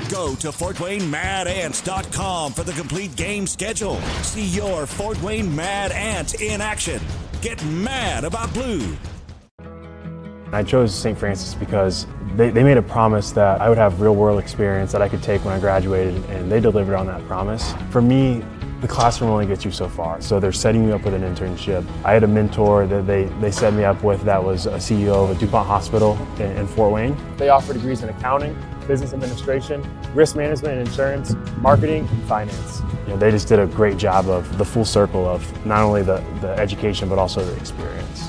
Go to FortWayneMadAnts.com for the complete game schedule. See your Fort Wayne Mad Ant in action. Get mad about blue. I chose St. Francis because they made a promise that I would have real-world experience that I could take when I graduated, and they delivered on that promise. For me, the classroom only gets you so far, so they're setting me up with an internship. I had a mentor that they set me up with that was a CEO of a DuPont hospital in Fort Wayne. They offer degrees in accounting, business administration, risk management and insurance, marketing, and finance. You know, they just did a great job of the full circle of not only the education but also the experience.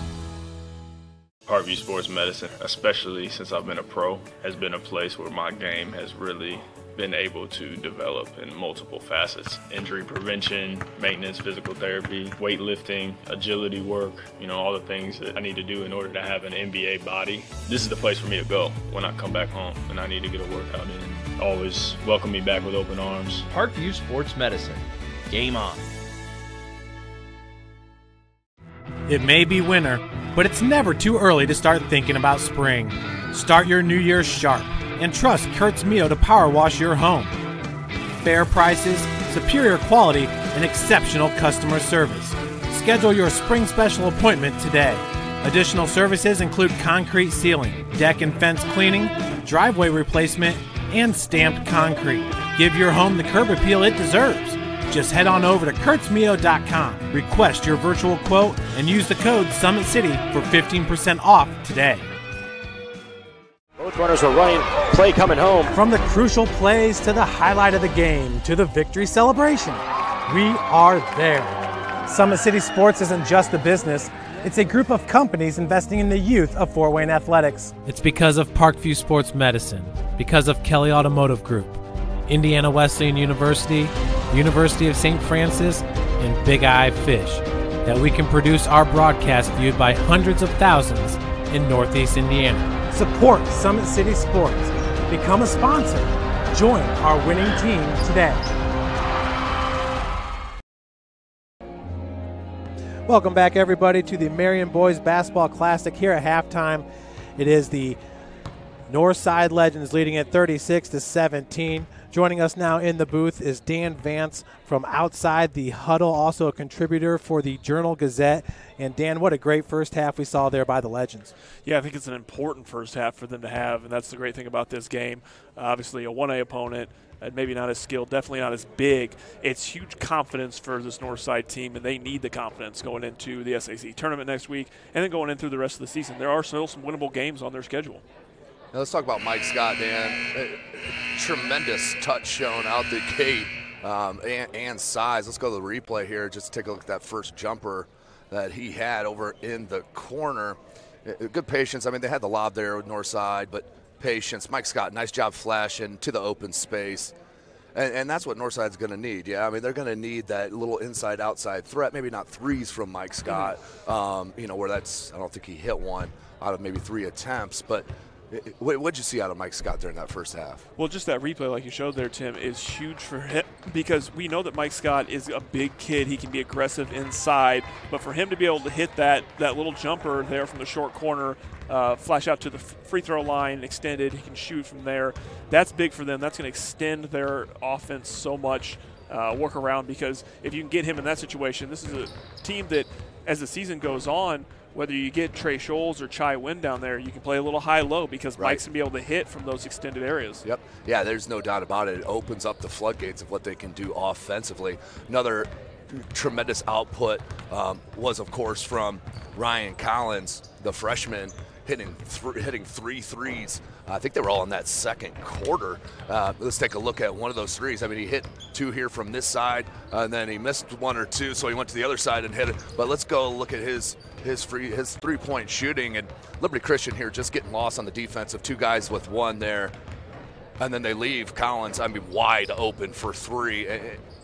Parkview Sports Medicine, especially since I've been a pro, has been a place where my game has really been able to develop in multiple facets. Injury prevention, maintenance, physical therapy, weightlifting, agility work, all the things that I need to do in order to have an NBA body. This is the place for me to go when I come back home and I need to get a workout in. Always welcome me back with open arms. Parkview Sports Medicine. Game on. It may be winter, but it's never too early to start thinking about spring. Start your new year sharp and trust Kurt's Mio to power wash your home. Fair prices, superior quality, and exceptional customer service. Schedule your spring special appointment today. Additional services include concrete sealing, deck and fence cleaning, driveway replacement, and stamped concrete. Give your home the curb appeal it deserves. Just head on over to kurtzmio.com, request your virtual quote, and use the code SummitCity for 15% off today. Both runners are running. Play coming home. From the crucial plays to the highlight of the game to the victory celebration, we are there. Summit City Sports isn't just a business. It's a group of companies investing in the youth of Fort Wayne athletics. It's because of Parkview Sports Medicine, because of Kelly Automotive Group, Indiana Wesleyan University, University of St. Francis, and Big Eye Fish, that we can produce our broadcast viewed by hundreds of thousands in Northeast Indiana. Support Summit City Sports. Become a sponsor. Join our winning team today. Welcome back, everybody, to the Marion Boys Basketball Classic. Here at halftime, it is the Northside Legends leading at 36-17. Joining us now in the booth is Dan Vance from Outside the Huddle, also a contributor for the Journal-Gazette. And Dan, what a great first half we saw there by the Legends. Yeah, I think it's an important first half for them to have, and that's the great thing about this game. Obviously, a 1A opponent, maybe not as skilled, definitely not as big. It's huge confidence for this Northside team, and they need the confidence going into the SAC tournament next week and then going in through the rest of the season. There are still some winnable games on their schedule. Now let's talk about Mike Scott, Dan. Tremendous touch shown out the gate and size. Let's go to the replay here. Just take a look at that first jumper that he had over in the corner. Good patience. I mean, they had the lob there with Northside, but patience. Mike Scott, nice job flashing to the open space. And that's what Northside's going to need. Yeah, I mean, they're going to need that little inside-outside threat. Maybe not threes from Mike Scott, where that's – I don't think he hit one out of maybe 3 attempts, but – what did you see out of Mike Scott during that first half? Well, just that replay like you showed there, Tim, is huge for him because we know that Mike Scott is a big kid. He can be aggressive inside, but for him to be able to hit that little jumper there from the short corner, flash out to the free throw line, extended, he can shoot from there. That's big for them. That's going to extend their offense so much, work around, because if you can get him in that situation, this is a team that as the season goes on, whether you get Trey Scholes or Chai Wynn down there, you can play a little high-low because Mike's going to be able to hit from those extended areas. Yep. Yeah, there's no doubt about it. It opens up the floodgates of what they can do offensively. Another tremendous output was, of course, from Ryan Collins, the freshman, hitting 3 threes. I think they were all in that second quarter. Let's take a look at one of those threes. I mean, he hit 2 here from this side, and then he missed 1 or 2, so he went to the other side and hit it. But let's go look at his 3-point shooting. And Liberty Christian here just getting lost on the defense of 2 guys with 1 there. And then they leave Collins, I mean, wide open for 3.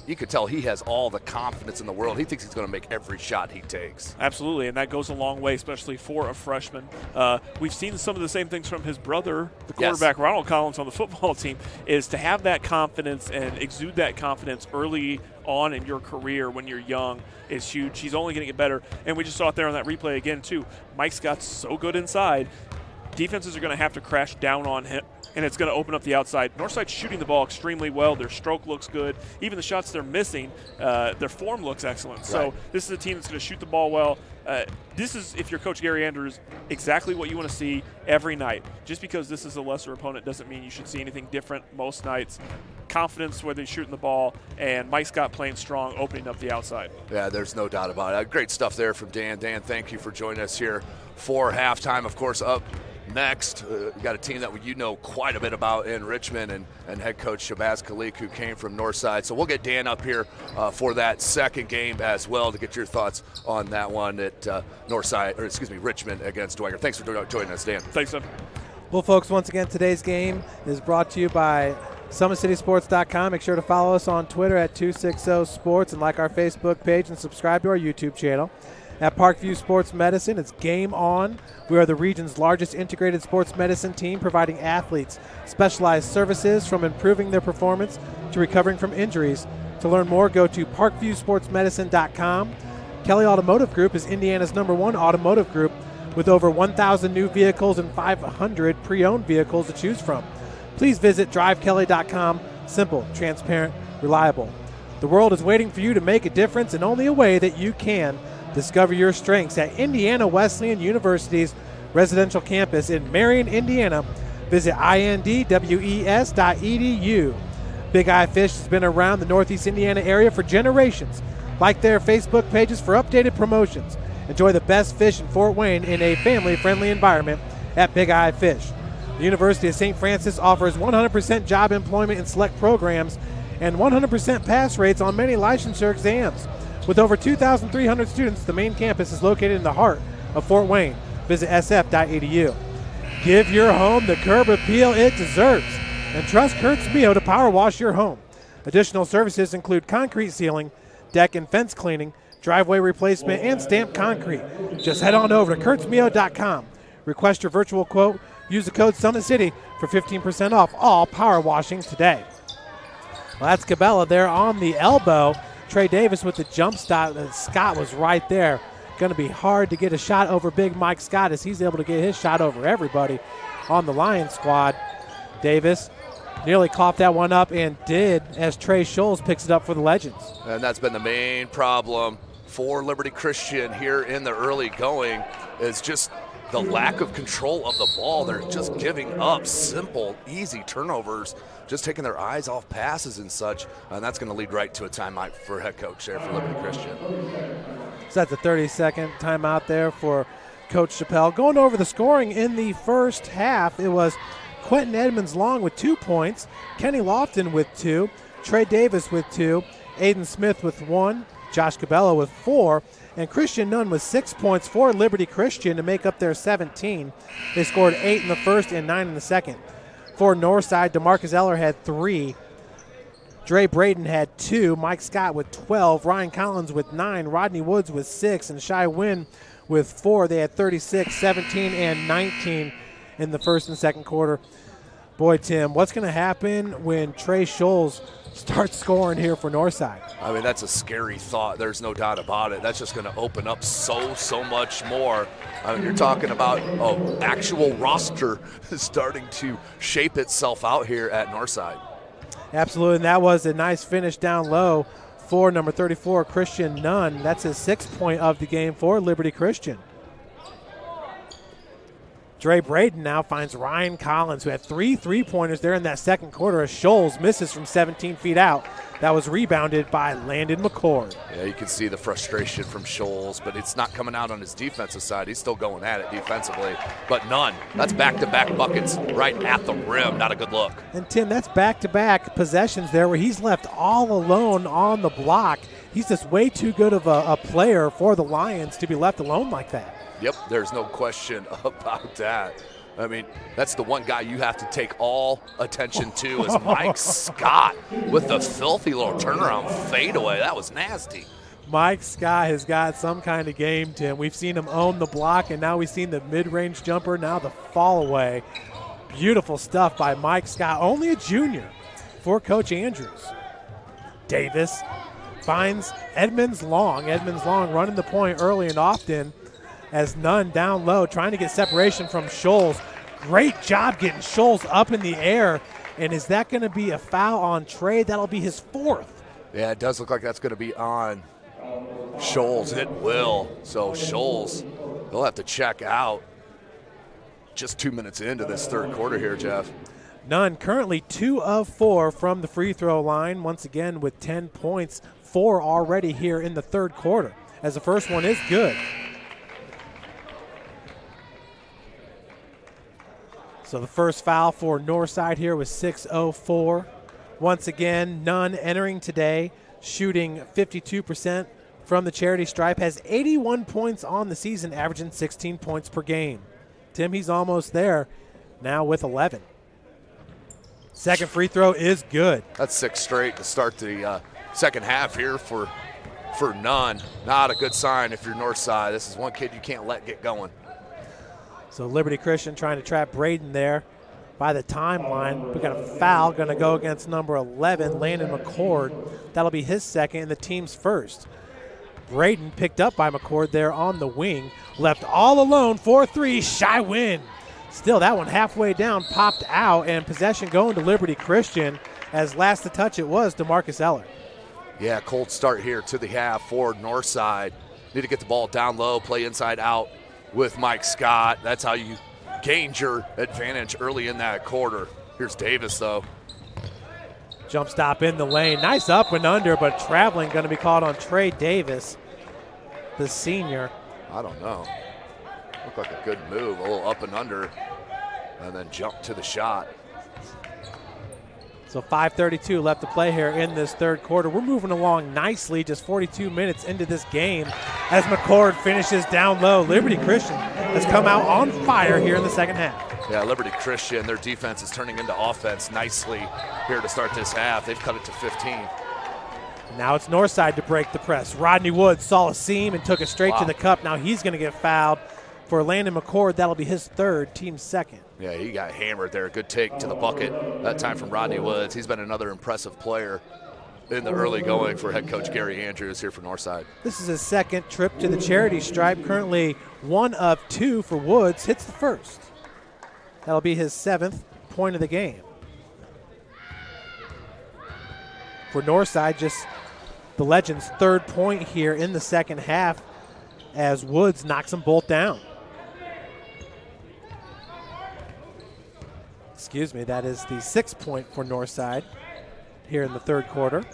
You could tell he has all the confidence in the world. He thinks he's going to make every shot he takes. Absolutely, and that goes a long way, especially for a freshman. We've seen some of the same things from his brother, the quarterback, yes, Ronald Collins, on the football team, is to have that confidence and exude that confidence early on in your career when you're young is huge. He's only going to get better, and we just saw it there on that replay again, too. Mike Scott's so good inside. Defenses are going to have to crash down on him, and it's going to open up the outside. Northside's shooting the ball extremely well. Their stroke looks good. Even the shots they're missing, their form looks excellent. Right. So this is a team that's going to shoot the ball well. This is, if you're Coach Gary Andrews, exactly what you want to see every night. Just because this is a lesser opponent doesn't mean you should see anything different most nights. Confidence whether he's shooting the ball, and Mike Scott playing strong, opening up the outside. Yeah, there's no doubt about it. Great stuff there from Dan. Dan, thank you for joining us here for halftime. Of course, up next, we got a team that you know quite a bit about in Richmond, and head coach Shabazz Khalik, who came from Northside. So we'll get Dan up here for that second game as well to get your thoughts on that one at Richmond against Dwenger. Thanks for joining us, Dan. Thanks, Tim. Well, folks, once again, today's game is brought to you by SummitCitySports.com. Make sure to follow us on Twitter at 260sports and like our Facebook page and subscribe to our YouTube channel. At Parkview Sports Medicine, it's game on. We are the region's largest integrated sports medicine team, providing athletes specialized services from improving their performance to recovering from injuries. To learn more, go to parkviewsportsmedicine.com. Kelly Automotive Group is Indiana's #1 automotive group with over 1,000 new vehicles and 500 pre-owned vehicles to choose from. Please visit drivekelly.com. Simple, transparent, reliable. The world is waiting for you to make a difference, and only a way that you can. Discover your strengths at Indiana Wesleyan University's residential campus in Marion, Indiana. Visit indwes.edu. Big Eye Fish has been around the Northeast Indiana area for generations. Like their Facebook pages for updated promotions. Enjoy the best fish in Fort Wayne in a family-friendly environment at Big Eye Fish. The University of St. Francis offers 100% job employment in select programs and 100% pass rates on many licensure exams. With over 2,300 students, the main campus is located in the heart of Fort Wayne. Visit sf.edu. Give your home the curb appeal it deserves and trust Kurtz Mio to power wash your home. Additional services include concrete sealing, deck and fence cleaning, driveway replacement, and stamped concrete. Just head on over to kurtzmio.com. Request your virtual quote. Use the code SummitCity for 15% off all power washing today. Well, that's Cabela there on the elbow. Trey Davis with the jump stop. Scott was right there. Going to be hard to get a shot over big Mike Scott as he's able to get his shot over everybody on the Lions squad. Davis nearly coughed that one up and did as Trey Scholes picks it up for the Legends. And that's been the main problem for Liberty Christian here in the early going is just the lack of control of the ball. They're just giving up simple, easy turnovers, just taking their eyes off passes and such, and that's going to lead right to a timeout for head coach there for Liberty Christian. So that's a 30-second timeout there for Coach Chappelle. Going over the scoring in the first half, it was Quentin Edmonds-Long with 2 points, Kenny Lofton with 2, Trey Davis with 2, Aiden Smith with 1, Josh Cabela with 4, and Christian Nunn with 6 points for Liberty Christian to make up their 17. They scored 8 in the first and 9 in the second. For Northside, DeMarcus Eller had 3. Dre Braden had 2. Mike Scott with 12. Ryan Collins with 9. Rodney Woods with 6. And Shai Wynn with 4. They had 36, 17, and 19 in the first and second quarter. Boy, Tim, what's going to happen when Trey Scholes starts scoring here for Northside? I mean, that's a scary thought. There's no doubt about it. That's just going to open up so much more. I mean, you're talking about an actual roster starting to shape itself out here at Northside. Absolutely, and that was a nice finish down low for number 34, Christian Nunn. That's his 6th point of the game for Liberty Christian. Dre Braden now finds Ryan Collins, who had 3 3-pointers there in that second quarter as Scholes misses from 17 feet out. That was rebounded by Landon McCord. Yeah, you can see the frustration from Scholes, but it's not coming out on his defensive side. He's still going at it defensively. But Nunn, that's back-to-back buckets right at the rim. Not a good look. And, Tim, that's back-to-back possessions there where he's left all alone on the block. He's just way too good of a player for the Lions to be left alone like that. Yep, there's no question about that. I mean, that's the one guy you have to take all attention to is Mike Scott with the filthy little turnaround fadeaway. That was nasty. Mike Scott has got some kind of game, Tim. We've seen him own the block, and now we've seen the mid-range jumper, now the fall away. Beautiful stuff by Mike Scott, only a junior for Coach Andrews. Davis finds Edmonds-Long. Edmonds-Long running the point early and often, as Nunn down low trying to get separation from Scholes. Great job getting Scholes up in the air. And is that going to be a foul on Trey? That'll be his 4th. Yeah, it does look like that's going to be on Scholes. It will. So Scholes, they'll have to check out just 2 minutes into this third quarter here, Jeff. Nunn currently 2 of 4 from the free throw line. Once again with 10 points, 4 already here in the third quarter, as the first one is good. So the first foul for Northside here was 6:04. Once again, Nunn entering today, shooting 52% from the charity stripe, has 81 points on the season, averaging 16 points per game. Tim, he's almost there now with 11. Second free throw is good. That's 6 straight to start the second half here for Nunn. Not a good sign if you're Northside. This is one kid you can't let get going. So Liberty Christian trying to trap Braden there by the timeline. We got a foul going to go against number 11, Landon McCord. That'll be his second and the team's first. Braden picked up by McCord there on the wing. Left all alone, 4-3, Shai Wynn. Still, that one halfway down, popped out, and possession going to Liberty Christian, as last to touch it was DeMarcus Eller. Yeah, cold start here to the half for Northside. Need to get the ball down low, play inside out with Mike Scott. That's how you gained your advantage early in that quarter. Here's Davis, though. Jump stop in the lane. Nice up and under, but traveling going to be called on Trey Davis, the senior. I don't know. Looked like a good move, a little up and under. and then jump to the shot. So 5:32 left to play here in this third quarter. We're moving along nicely, just 42 minutes into this game as McCord finishes down low. Liberty Christian has come out on fire here in the second half. Yeah, Liberty Christian, their defense is turning into offense nicely here to start this half. They've cut it to 15. Now it's Northside to break the press. Rodney Woods saw a seam and took it straight to the cup. Now he's going to get fouled for Landon McCord. That'll be his third, team second. Yeah, he got hammered there. Good take to the bucket that time from Rodney Woods. He's been another impressive player in the early going for head coach Gary Andrews here for Northside. This is his second trip to the charity stripe. Currently 1 of 2 for Woods. Hits the first. That'll be his 7th point of the game. For Northside, just the Legends' third point here in the second half as Woods knocks them both down. Excuse me, that is the 6th point for Northside here in the third quarter.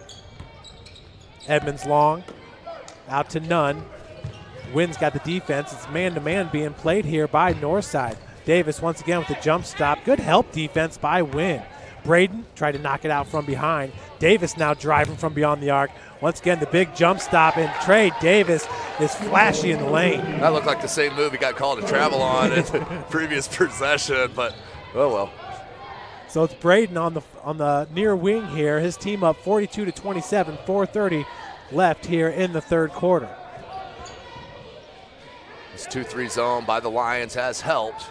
Edmonds long, out to Nunn. Wynn's got the defense. It's man-to-man being played here by Northside. Davis once again with the jump stop. Good help defense by Wynn. Braden tried to knock it out from behind. Davis now driving from beyond the arc. Once again, the big jump stop, and Trey Davis is flashy in the lane. That looked like the same move he got called to travel on in the previous possession, but oh well. So it's Braden on the near wing here. His team up 42-27, 4:30 left here in the third quarter. This 2-3 zone by the Lions has helped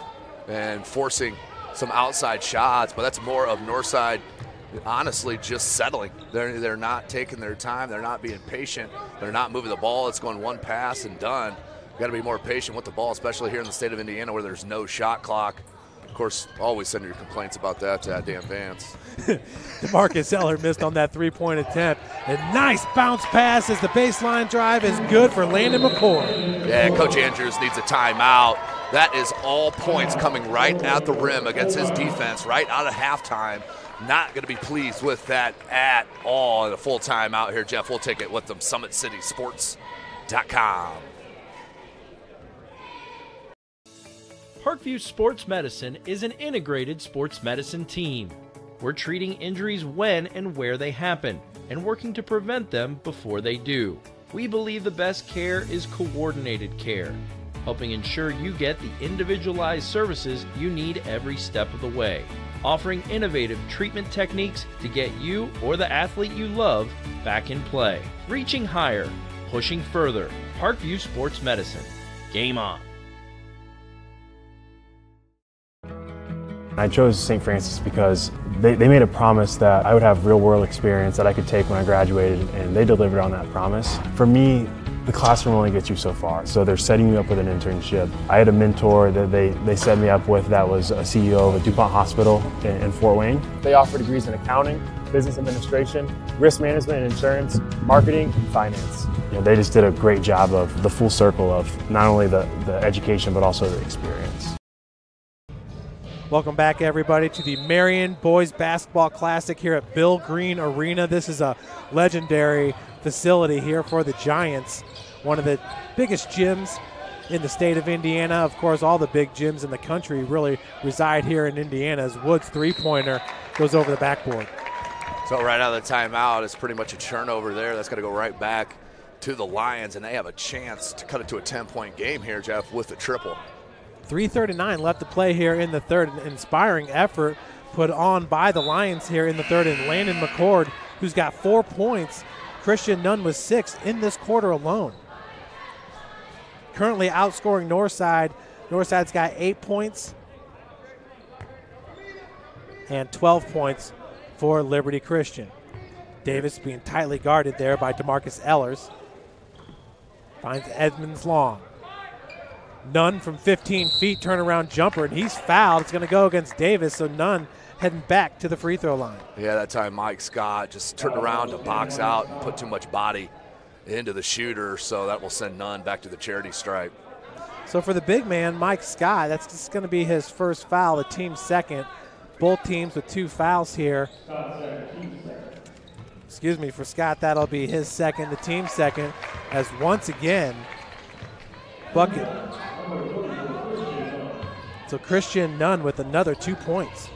and forcing some outside shots, but that's more of Northside honestly just settling. They're not taking their time. They're not being patient. They're not moving the ball. It's going one pass and done. Got to be more patient with the ball, especially here in the state of Indiana where there's no shot clock. Of course, always send your complaints about that to Dan Vance. DeMarcus Eller missed on that three-point attempt. A nice bounce pass as the baseline drive is good for Landon McCord. Yeah, Coach Andrews needs a timeout. That is all points coming right at the rim against his defense right out of halftime. Not going to be pleased with that at all. A full timeout here, Jeff. We'll take it with them. SummitCitySports.com. Parkview Sports Medicine is an integrated sports medicine team. We're treating injuries when and where they happen and working to prevent them before they do. We believe the best care is coordinated care, helping ensure you get the individualized services you need every step of the way, offering innovative treatment techniques to get you or the athlete you love back in play. Reaching higher, pushing further. Parkview Sports Medicine. Game on. I chose St. Francis because they made a promise that I would have real-world experience that I could take when I graduated, and they delivered on that promise. For me, the classroom only gets you so far, so they're setting you up with an internship. I had a mentor that they set me up with that was a CEO of a DuPont hospital in Fort Wayne. They offer degrees in accounting, business administration, risk management and insurance, marketing, and finance. You know, they just did a great job of the full circle of not only the education but also the experience. Welcome back, everybody, to the Marion Boys Basketball Classic here at Bill Green Arena. This is a legendary facility here for the Giants, one of the biggest gyms in the state of Indiana. Of course, all the big gyms in the country really reside here in Indiana as Woods' three-pointer goes over the backboard. So right out of the timeout, it's pretty much a turnover there. That's going to go right back to the Lions, and they have a chance to cut it to a 10-point game here, Jeff, with the triple. 3:39 left to play here in the third. An inspiring effort put on by the Lions here in the third, and Landon McCord, who's got 4 points. Christian Nunn was 6 in this quarter alone. Currently outscoring Northside. Northside's got 8 points and 12 points for Liberty Christian. Davis being tightly guarded there by DeMarcus Ellers. Finds Edmonds long. Nunn from 15 feet, turnaround jumper, and he's fouled. It's going to go against Davis, so Nunn heading back to the free throw line. Yeah, that time Mike Scott just turned around to box out and put too much body into the shooter, so that will send Nunn back to the charity stripe. So for the big man, Mike Scott, that's just going to be his first foul, the team's second. Both teams with 2 fouls here. Excuse me, for Scott, that'll be his second, the team's second, as once again, bucket. So Christian Nunn with another 2 points.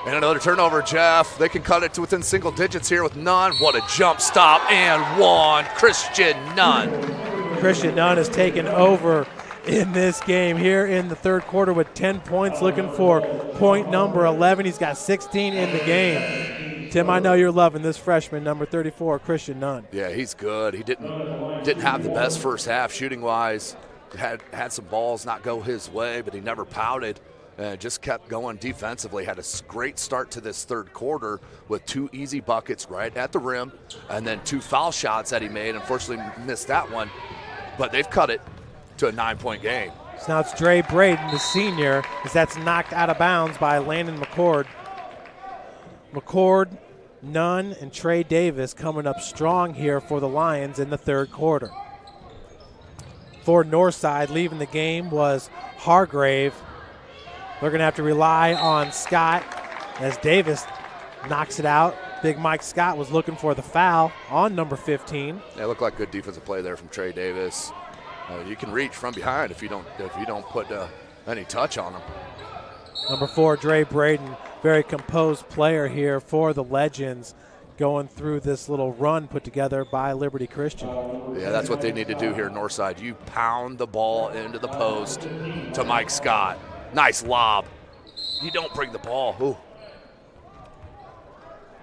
And another turnover, Jeff. They can cut it to within single digits here with Nunn. What a jump stop and one. Christian Nunn. Christian Nunn has taken over in this game here in the third quarter with 10 points, looking for point number 11. He's got 16 in the game. Tim, I know you're loving this freshman, number 34, Christian Nunn. Yeah, he's good. He didn't have the best first half shooting-wise. Had some balls not go his way, but he never pouted. Just kept going defensively. Had a great start to this third quarter with 2 easy buckets right at the rim and then 2 foul shots that he made. Unfortunately, missed that one, but they've cut it to a 9-point game. So now it's Dre Braden, the senior, as that's knocked out of bounds by Landon McCord. McCord, Nunn, and Trey Davis coming up strong here for the Lions in the third quarter. For Northside, leaving the game was Hargrave. They're going to have to rely on Scott as Davis knocks it out. Big Mike Scott was looking for the foul on number 15. Yeah, it looked like good defensive play there from Trey Davis. You can reach from behind if you don't put any touch on him. Number 4, Dre Braden, very composed player here for the Legends, going through this little run put together by Liberty Christian. Yeah, that's what they need to do here, Northside. You pound the ball into the post to Mike Scott. Nice lob. You don't bring the ball. Ooh.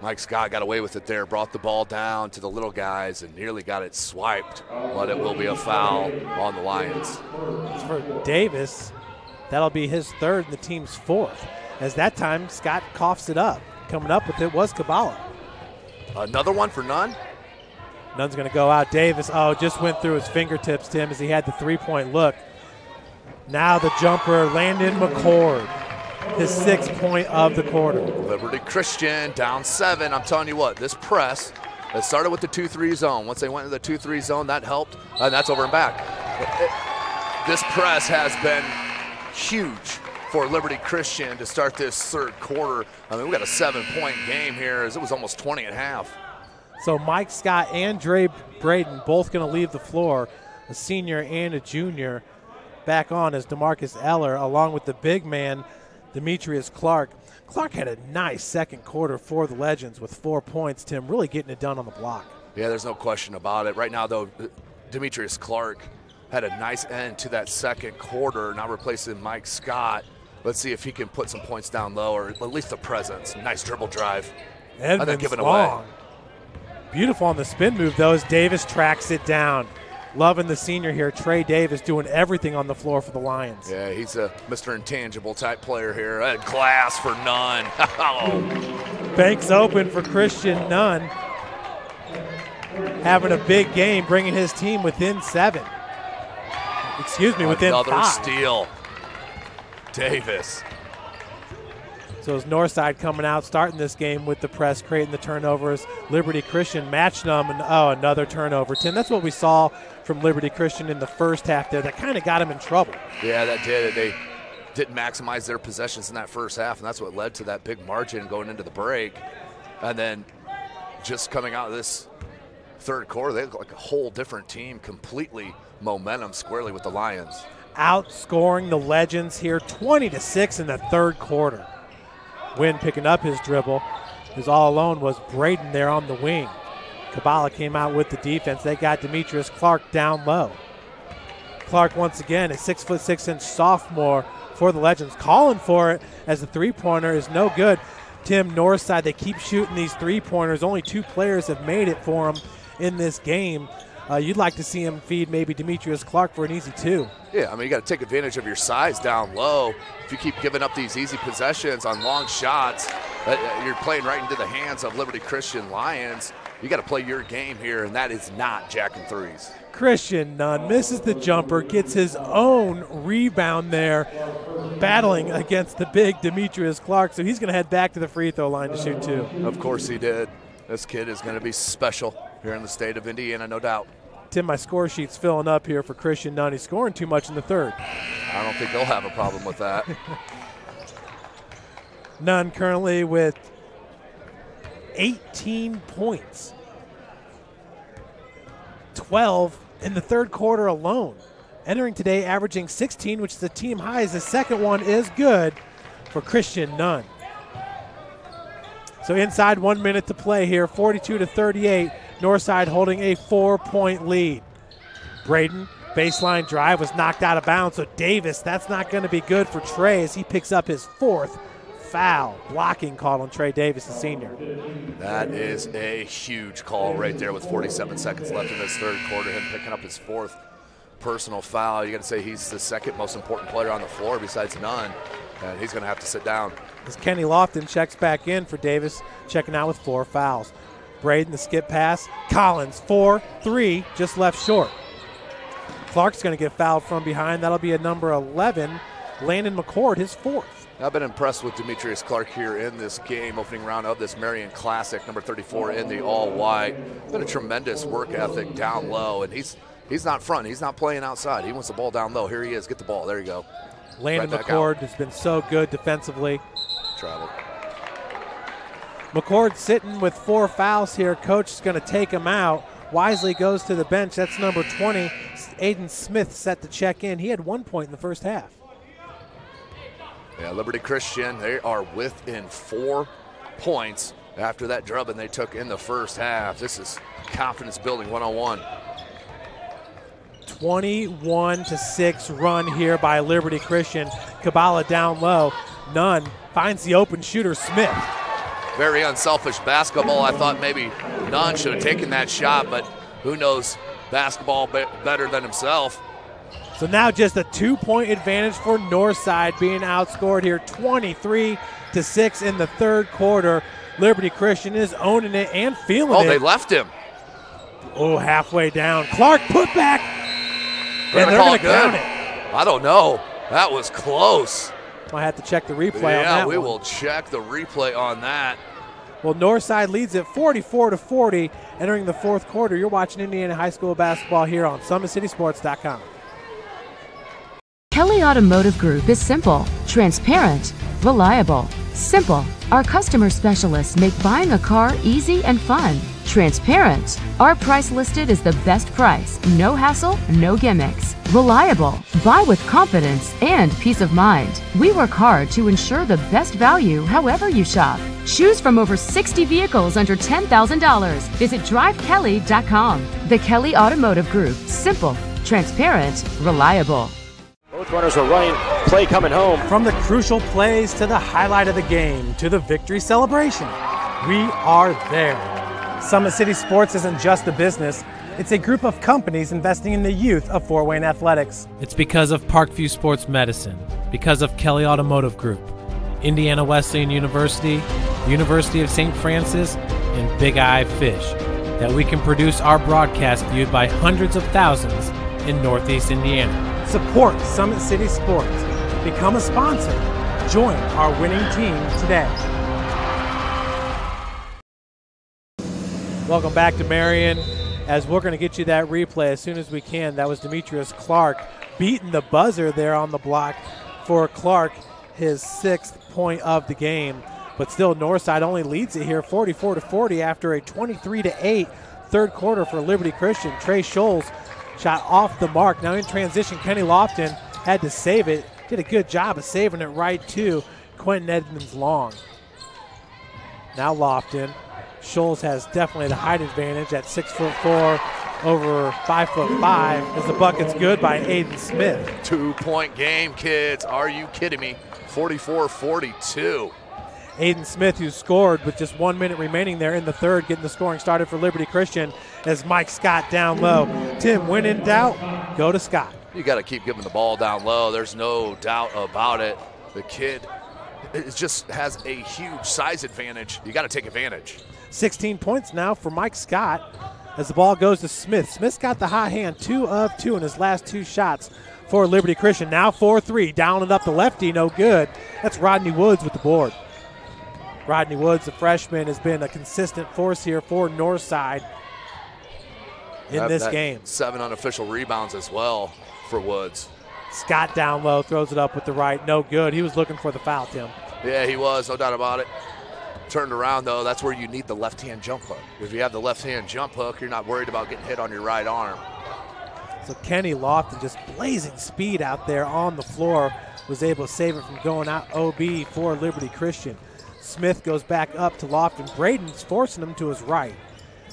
Mike Scott got away with it there, brought the ball down to the little guys and nearly got it swiped, but it will be a foul on the Lions. As for Davis, that'll be his third and the team's fourth. As that time, Scott coughs it up. Coming up with it was Kabbalah. Another one for Nunn? Nunn's going to go out. Davis, just went through his fingertips, Tim, as he had the three-point look. Now the jumper, Landon McCord, his 6th point of the quarter. Liberty Christian down 7. I'm telling you what, this press, it started with the 2-3 zone. Once they went into the 2-3 zone, that helped, and that's over and back. This press has been huge for Liberty Christian to start this third quarter. I mean, we got a 7-point game here, as it was almost 20 and a half. So Mike Scott and Dre Braden both going to leave the floor, a senior and a junior. Back on as DeMarcus Eller, along with the big man, Demetrius Clark. Clark had a nice second quarter for the Legends with 4 points, Tim, really getting it done on the block. Yeah, there's no question about it. Right now, though, Demetrius Clark had a nice end to that second quarter, now replacing Mike Scott. Let's see if he can put some points down low, or at least a presence. Nice dribble drive. And then give it away. Beautiful on the spin move, though, as Davis tracks it down. Loving the senior here, Trey Davis, doing everything on the floor for the Lions. Yeah, he's a Mr. Intangible type player here. A glass for Nunn. Banks open for Christian Nunn. Having a big game, bringing his team within 7. Excuse me, within 5. Another steal. Davis. So as Northside coming out, starting this game with the press, creating the turnovers. Liberty Christian matched them, and another turnover. Tim, that's what we saw from Liberty Christian in the first half there. That kind of got them in trouble. Yeah, that did. They didn't maximize their possessions in that first half, and that's what led to that big margin going into the break. And then just coming out of this third quarter, they look like a whole different team, completely momentum squarely with the Lions. Outscoring the Legends here 20-6 in the third quarter. Wynn picking up his dribble. His all alone was Braden there on the wing. Kabbalah came out with the defense. They got Demetrius Clark down low. Clark once again, a 6'6" sophomore for the Legends, calling for it as the three-pointer is no good. Tim, Northside, they keep shooting these three-pointers. Only 2 players have made it for him in this game. You'd like to see him feed maybe Demetrius Clark for an easy 2. Yeah, I mean, you got to take advantage of your size down low. If you keep giving up these easy possessions on long shots, you're playing right into the hands of Liberty Christian Lions. You got to play your game here, and that is not jacking threes. Christian Nunn misses the jumper, gets his own rebound there, battling against the big Demetrius Clark, so he's going to head back to the free throw line to shoot 2. Of course he did. This kid is going to be special here in the state of Indiana, no doubt. Tim, my score sheet's filling up here for Christian Nunn. He's scoring too much in the third. I don't think he'll have a problem with that. Nunn currently with 18 points. 12 in the third quarter alone. entering today averaging 16, which is the team high. The second one is good for Christian Nunn. So inside 1 minute to play here, 42-38. Northside holding a 4-point lead. Braden, baseline drive, was knocked out of bounds. So Davis, that's not going to be good for Trey as he picks up his 4th foul. Blocking call on Trey Davis, the senior. That is a huge call right there with 47 seconds left in this third quarter. Him picking up his 4th personal foul. You got to say he's the second most important player on the floor besides Nunn, and he's going to have to sit down. As Kenny Lofton checks back in for Davis, checking out with 4 fouls. Braden, the skip pass. Collins, 4-3, just left short. Clark's going to get fouled from behind. That'll be a number 11, Landon McCord, his 4th. I've been impressed with Demetrius Clark here in this game, opening round of this Marion Classic, number 34 in the all-white. Been a tremendous work ethic down low, and he's not front. He's not playing outside. He wants the ball down low. Here he is. Get the ball. There you go. Landon McCord has been so good defensively. Travel. McCord sitting with 4 fouls here. Coach is going to take him out. Wisely goes to the bench. That's number 20. Aiden Smith set to check in. He had 1 point in the first half. Yeah, Liberty Christian, they are within 4 points after that drubbing they took in the first half. This is confidence building 101. 21-6 run here by Liberty Christian. Kabbalah down low. Nunn finds the open shooter, Smith. Very unselfish basketball. I thought maybe Nunn should have taken that shot, but who knows basketball better than himself. So now just a 2-point advantage for Northside, being outscored here 23-6 in the third quarter. Liberty Christian is owning it and feeling it. Oh, they left him. Oh, halfway down. Clark put back. And they're going to count it. I don't know. That was close. Might have to check the replay on that. Yeah, we will check the replay on that. Well, Northside leads it 44-40 entering the fourth quarter. You're watching Indiana High School basketball here on SummitCitySports.com. Kelly Automotive Group is simple, transparent, reliable. Simple. Our customer specialists make buying a car easy and fun. Transparent. Our price listed is the best price. No hassle, no gimmicks. Reliable. Buy with confidence and peace of mind. We work hard to ensure the best value however you shop. Choose from over 60 vehicles under $10,000. Visit drivekelly.com. The Kelly Automotive Group. Simple, transparent, reliable. Both runners are running, play coming home. From the crucial plays to the highlight of the game to the victory celebration, we are there. Summit City Sports isn't just a business, it's a group of companies investing in the youth of Fort Wayne athletics. It's because of Parkview Sports Medicine, because of Kelly Automotive Group, Indiana Wesleyan University, University of St. Francis, and Big Eye Fish, that we can produce our broadcast viewed by hundreds of thousands in Northeast Indiana. Support Summit City Sports. Become a sponsor. Join our winning team today. Welcome back to Marion, as we're going to get you that replay as soon as we can. That was Demetrius Clark beating the buzzer there on the block for Clark, his 6th point of the game. But still, Northside only leads it here 44-40 after a 23-8 third quarter for Liberty Christian. Trey Scholes shot off the mark. Now in transition, Kenny Lofton had to save it. Did a good job of saving it right to Quentin Edmonds Long. Now Lofton. Scholes has definitely the height advantage at 6'4", over 5'5", as the bucket's good by Aiden Smith. 2-point game, kids. Are you kidding me? 44-42. Aiden Smith, who scored with just 1 minute remaining there in the third, getting the scoring started for Liberty Christian as Mike Scott down low. Tim, when in doubt, go to Scott. You got to keep giving the ball down low. There's no doubt about it. The kid just has a huge size advantage. You got to take advantage. 16 points now for Mike Scott as the ball goes to Smith. Smith's got the hot hand, 2 of 2 in his last 2 shots for Liberty Christian. Now 4-3, down and up the lefty, no good. That's Rodney Woods with the board. Rodney Woods, the freshman, has been a consistent force here for Northside in this game. 7 unofficial rebounds as well for Woods. Scott down low, throws it up with the right, no good. He was looking for the foul, Tim. Yeah, he was, no doubt about it. Turned around, though, that's where you need the left-hand jump hook. If you have the left-hand jump hook, you're not worried about getting hit on your right arm. So Kenny Lofton just blazing speed out there on the floor, was able to save it from going out OB for Liberty Christian. Smith goes back up to Lofton. Braden's forcing him to his right.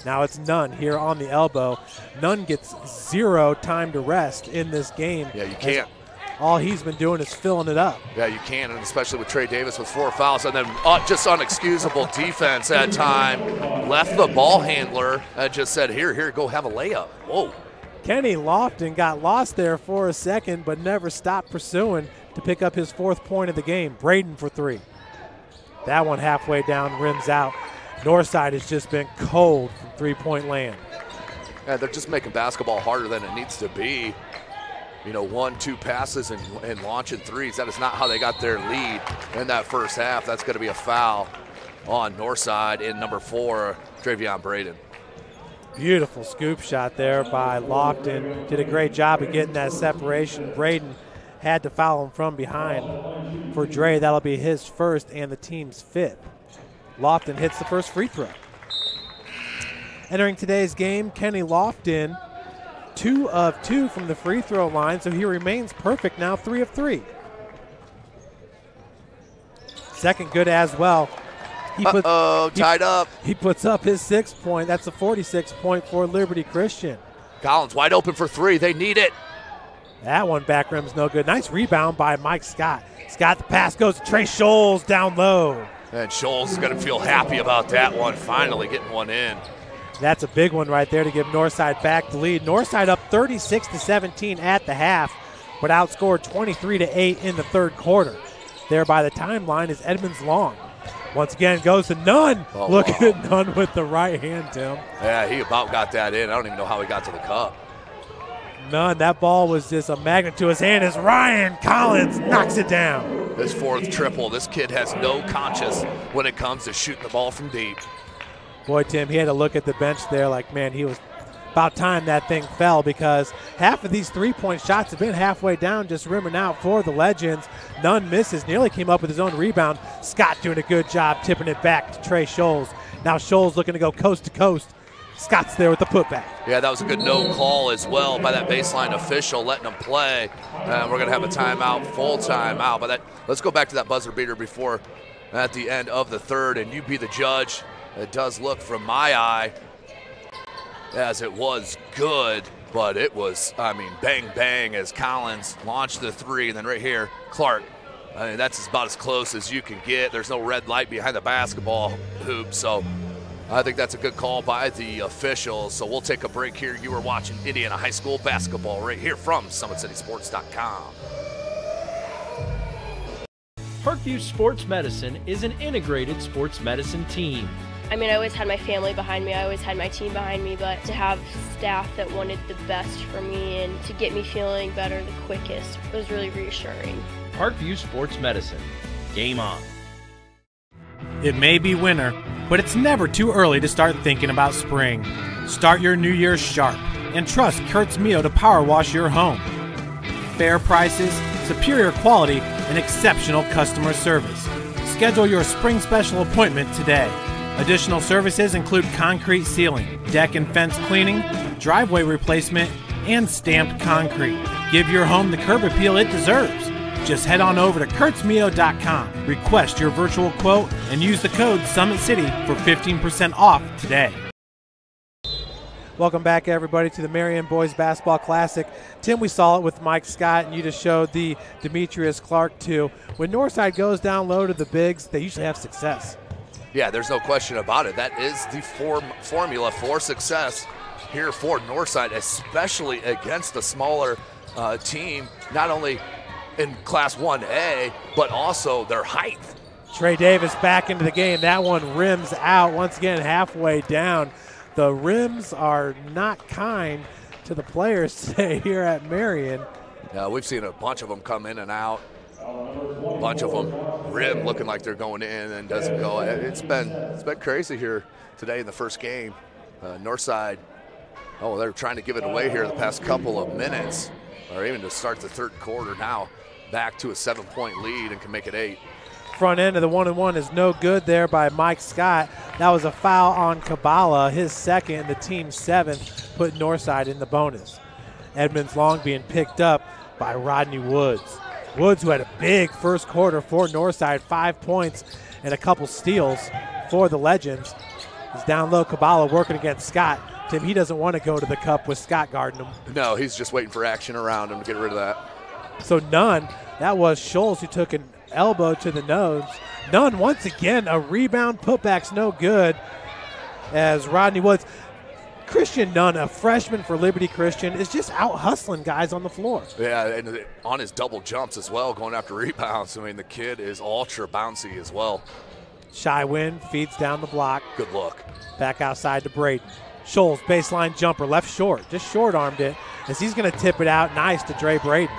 Now it's Nunn here on the elbow. Nunn gets 0 time to rest in this game. Yeah, you can't. All he's been doing is filling it up. Yeah, you can, and especially with Trey Davis with 4 fouls, and then just unexcusable defense at time. Left the ball handler and just said, here, go have a layup. Whoa. Kenny Lofton got lost there for a second, but never stopped pursuing to pick up his 4th point of the game. Braden for 3. That one halfway down, rims out. Northside has just been cold from three-point land. Yeah, they're just making basketball harder than it needs to be. You know, 1-2 passes and launching threes. That is not how they got their lead in that first half. That's going to be a foul on Northside in number 4, Travion Braden. Beautiful scoop shot there by Lofton. Did a great job of getting that separation. Braden had to foul him from behind. For Dre, that'll be his first and the team's 5th. Lofton hits the first free throw. Entering today's game, Kenny Lofton, 2 of 2 from the free throw line, so he remains perfect now, 3 of 3. Second good as well. Tied up. He puts up his 6th point. That's a 46 point for Liberty Christian. Collins wide open for 3. They need it. That one back rim's no good. Nice rebound by Mike Scott. Scott, the pass goes to Trey Scholes down low. And Scholes is going to feel happy about that one, finally getting one in. That's a big one right there to give Northside back the lead. Northside up 36-17 at the half, but outscored 23-8 in the 3rd quarter. There by the timeline is Edmonds Long. Once again goes to Nunn. Look at Nunn with the right hand, Tim. Yeah, he about got that in. I don't even know how he got to the cup. Nunn, that ball was just a magnet to his hand as Ryan Collins knocks it down. His 4th triple. This kid has no conscience when it comes to shooting the ball from deep. Boy, Tim, he had to look at the bench there like, man, he was about time that thing fell, because half of these 3-point shots have been halfway down, just rimming out for the Legends. Nunn misses, nearly came up with his own rebound. Scott doing a good job tipping it back to Trey Scholes. Now Scholes looking to go coast to coast. Scott's there with the putback. Yeah, that was a good no call as well by that baseline official, letting them play. And we're going to have a timeout, full timeout. But let's go back to that buzzer beater before at the end of the 3rd, and you be the judge. It does look from my eye as it was good, but it was, bang, bang as Collins launched the 3. And then right here, Clark. That's about as close as you can get. There's no red light behind the basketball hoop, so I think that's a good call by the officials. So we'll take a break here. You are watching Indiana High School basketball right here from SummitCitySports.com. Parkview Sports Medicine is an integrated sports medicine team. I always had my family behind me, I always had my team behind me, but to have staff that wanted the best for me and to get me feeling better the quickest was really reassuring. Parkview Sports Medicine. Game on. It may be winter, but it's never too early to start thinking about spring. Start your new year sharp and trust Kurt's Mio to power wash your home. Fair prices, superior quality, and exceptional customer service. Schedule your spring special appointment today. Additional services include concrete sealing, deck and fence cleaning, driveway replacement, and stamped concrete. Give your home the curb appeal it deserves. Just head on over to kurtzmio.com, request your virtual quote, and use the code SummitCity for 15% off today. Welcome back, everybody, to the Marion Boys Basketball Classic. Tim, we saw it with Mike Scott, and you just showed the Demetrius Clark too. When Northside goes down low to the bigs, they usually have success. Yeah, there's no question about it. That is the formula for success here for Northside, especially against the smaller team, not only in Class 1A, but also their height. Trey Davis back into the game. That one rims out once again halfway down. The rims are not kind to the players today here at Marion. Yeah, we've seen a bunch of them come in and out. A bunch of them rim looking like they're going in and doesn't go. It's been crazy here today in the first game. Northside, they're trying to give it away here the past couple of minutes, or even to start the 3rd quarter. Now back to a 7-point lead and can make it 8. Front end of the 1-and-1 is no good there by Mike Scott. That was a foul on Kabbalah, his 2nd, the team's 7th, put Northside in the bonus. Edmonds long being picked up by Rodney Woods. Woods, who had a big first quarter for Northside, 5 points and a couple steals for the Legends. He's down low. Kabbalah working against Scott. Tim, he doesn't want to go to the cup with Scott guarding him. No, he's just waiting for action around him to get rid of that. So Nunn, that was Scholes who took an elbow to the nose. Nunn, once again, a rebound. Putback's no good as Rodney Woods. Christian Nunn, a freshman for Liberty Christian, is just out hustling guys on the floor. Yeah, and on his double jumps as well, going after rebounds. I mean, the kid is ultra bouncy as well. Shy Wynn feeds down the block. Good look. Back outside to Braden. Scholes, baseline jumper, left short. Just short-armed it as he's going to tip it out. Nice to Dre Braden.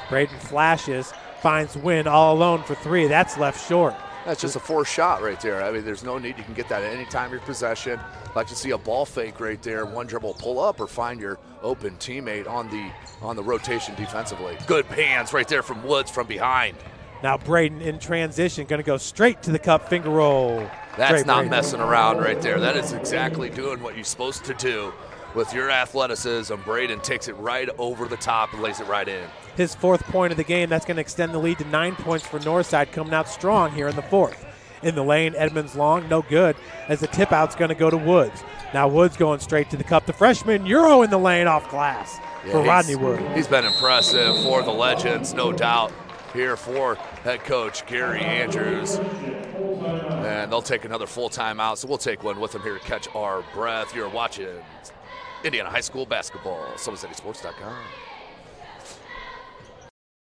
Braden flashes, finds Wynn all alone for three. That's left short. That's just a forced shot right there. I mean, there's no need. You can get that at any time of your possession. Like to see a ball fake right there, one dribble pull up, or find your open teammate on the rotation defensively. Good hands right there from Woods from behind. Now Braden in transition, going to go straight to the cup, finger roll. That's not messing around right there. That is exactly doing what you're supposed to do with your athleticism. Braden takes it right over the top and lays it right in. His fourth point of the game. That's going to extend the lead to 9 points for Northside, coming out strong here in the fourth. In the lane, Edmonds long, no good, as the tip out's going to go to Woods. Now Woods going straight to the cup. The freshman Euro in the lane off glass for Rodney Woods. He's been impressive for the Legends, no doubt, here for head coach Gary Andrews. And they'll take another full timeout, so we'll take one with them here to catch our breath. You're watching Indiana High School basketball, SummitCitySports.com.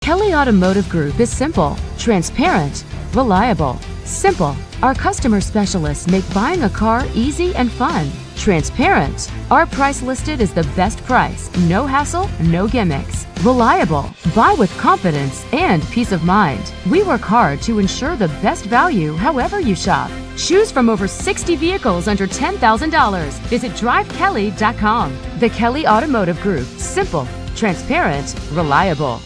Kelly Automotive Group is simple, transparent, reliable. Simple. Our customer specialists make buying a car easy and fun. Transparent. Our price listed is the best price. No hassle, no gimmicks. Reliable. Buy with confidence and peace of mind. We work hard to ensure the best value however you shop. Choose from over 60 vehicles under $10,000. Visit drivekelly.com. The Kelly Automotive Group. Simple, transparent, reliable.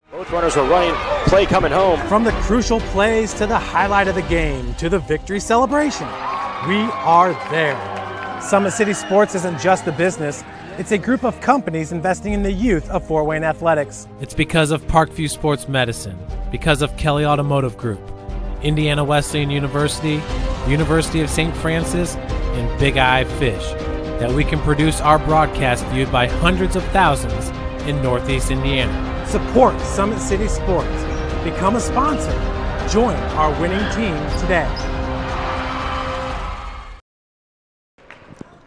Both runners are running, play coming home. From the crucial plays to the highlight of the game to the victory celebration, we are there. Summit City Sports isn't just a business, it's a group of companies investing in the youth of Fort Wayne athletics. It's because of Parkview Sports Medicine, because of Kelly Automotive Group, Indiana Wesleyan University, University of St. Francis, and Big Eye Fish, that we can produce our broadcast viewed by hundreds of thousands in Northeast Indiana. Support Summit City Sports. Become a sponsor. Join our winning team today.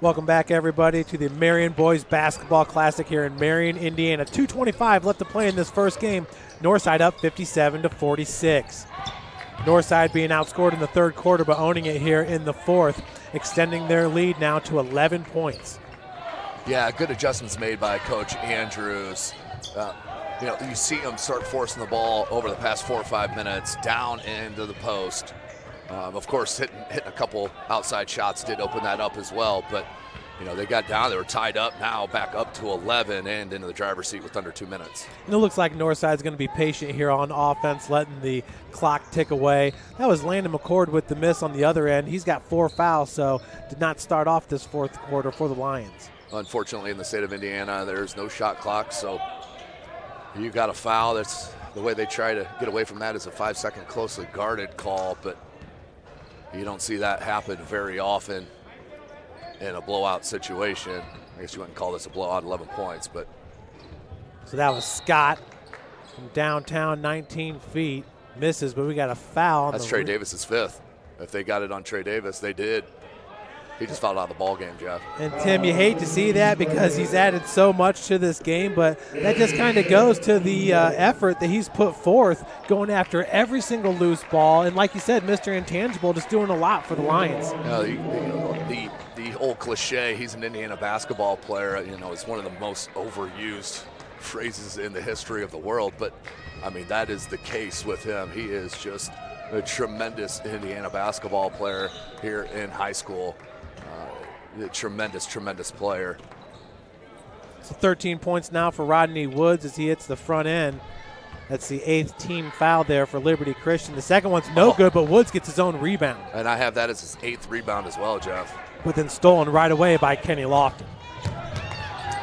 Welcome back, everybody, to the Marion Boys Basketball Classic here in Marion, Indiana. 2:25 left to play in this first game. Northside up 57-46. Northside being outscored in the third quarter, but owning it here in the fourth, extending their lead now to 11 points. Yeah, good adjustments made by Coach Andrews. You see him start forcing the ball over the past 4 or 5 minutes down into the post. Of course, hitting a couple outside shots did open that up as well. But, they got down. They were tied up now, back up to 11 and into the driver's seat with under 2 minutes. And it looks like Northside's going to be patient here on offense, letting the clock tick away. That was Landon McCord with the miss on the other end. He's got 4 fouls, so did not start off this fourth quarter for the Lions. Unfortunately, in the state of Indiana, there's no shot clock, so you got a foul. That's the way they try to get away from that is a 5-second closely guarded call, but you don't see that happen very often in a blowout situation. I guess you wouldn't call this a blowout, 11 points, but. So that was Scott from downtown, 19 feet. Misses, but we got a foul. That's Trey Davis's 5th. If they got it on Trey Davis, they did. He just fouled out of the ball game, Jeff. And, Tim, you hate to see that because he's added so much to this game, but that just kind of goes to the effort that he's put forth going after every single loose ball. And like you said, Mr. Intangible just doing a lot for the Lions. The old cliche, he's an Indiana basketball player, is one of the most overused phrases in the history of the world. But, that is the case with him. He is just a tremendous Indiana basketball player here in high school. A tremendous player. So 13 points now for Rodney Woods as he hits the front end. That's the 8th team foul there for Liberty Christian. The second one's no good, but Woods gets his own rebound. And I have that as his 8th rebound as well, Jeff. But then stolen right away by Kenny Lofton.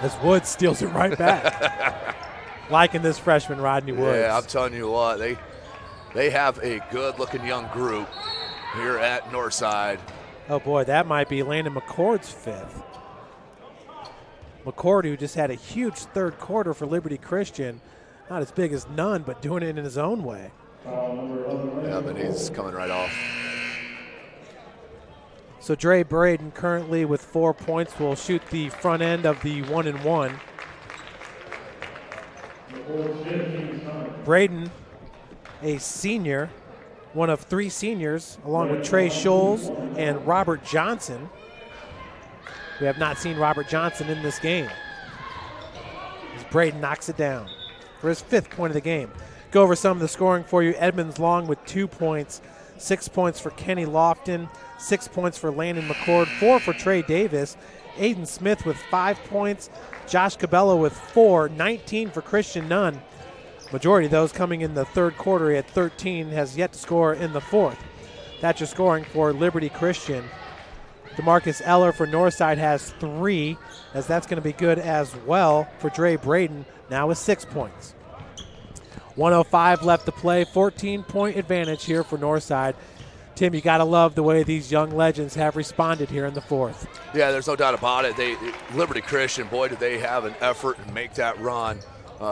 as Woods steals it right back. Liking this freshman, Rodney Woods. Yeah, I'm telling you what, they have a good-looking young group here at Northside. Oh, boy, that might be Landon McCord's fifth. McCord, who just had a huge third quarter for Liberty Christian. Not as big as none, but doing it in his own way. Yeah, but he's coming right off. So Dre Braden currently with 4 points will shoot the front end of the 1-and-1. Braden, a senior, one of 3 seniors, along with Trey Scholes and Robert Johnson. We have not seen Robert Johnson in this game, as Braden knocks it down for his 5th point of the game. Go over some of the scoring for you. Edmonds Long with 2 points, 6 points for Kenny Lofton, 6 points for Landon McCord, 4 for Trey Davis, Aiden Smith with 5 points, Josh Cabello with 4, 19 for Christian Nunn. Majority of those coming in the third quarter. He had 13, has yet to score in the 4th. That's your scoring for Liberty Christian. DeMarcus Eller for Northside has 3, as that's going to be good as well for Dre Braden, now with 6 points. 1:05 left to play, 14-point advantage here for Northside. Tim, you got to love the way these young legends have responded here in the 4th. Yeah, there's no doubt about it. Liberty Christian, boy, did they have an effort and make that run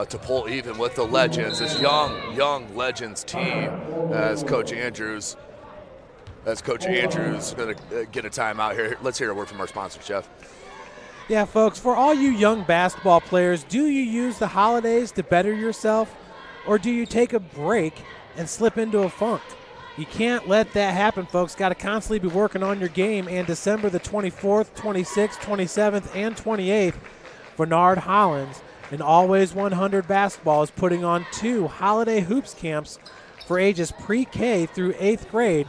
to pull even with the legends. This young legends team, as Coach Andrews going to get a timeout here. Let's hear a word from our sponsor, Jeff. Yeah, folks, for all you young basketball players, do you use the holidays to better yourself, or do you take a break and slip into a funk? You can't let that happen, folks. Got to constantly be working on your game. And December the 24th, 26th, 27th, and 28th, Bernard Hollins and Always 100 Basketball is putting on 2 holiday hoops camps for ages pre-K through 8th grade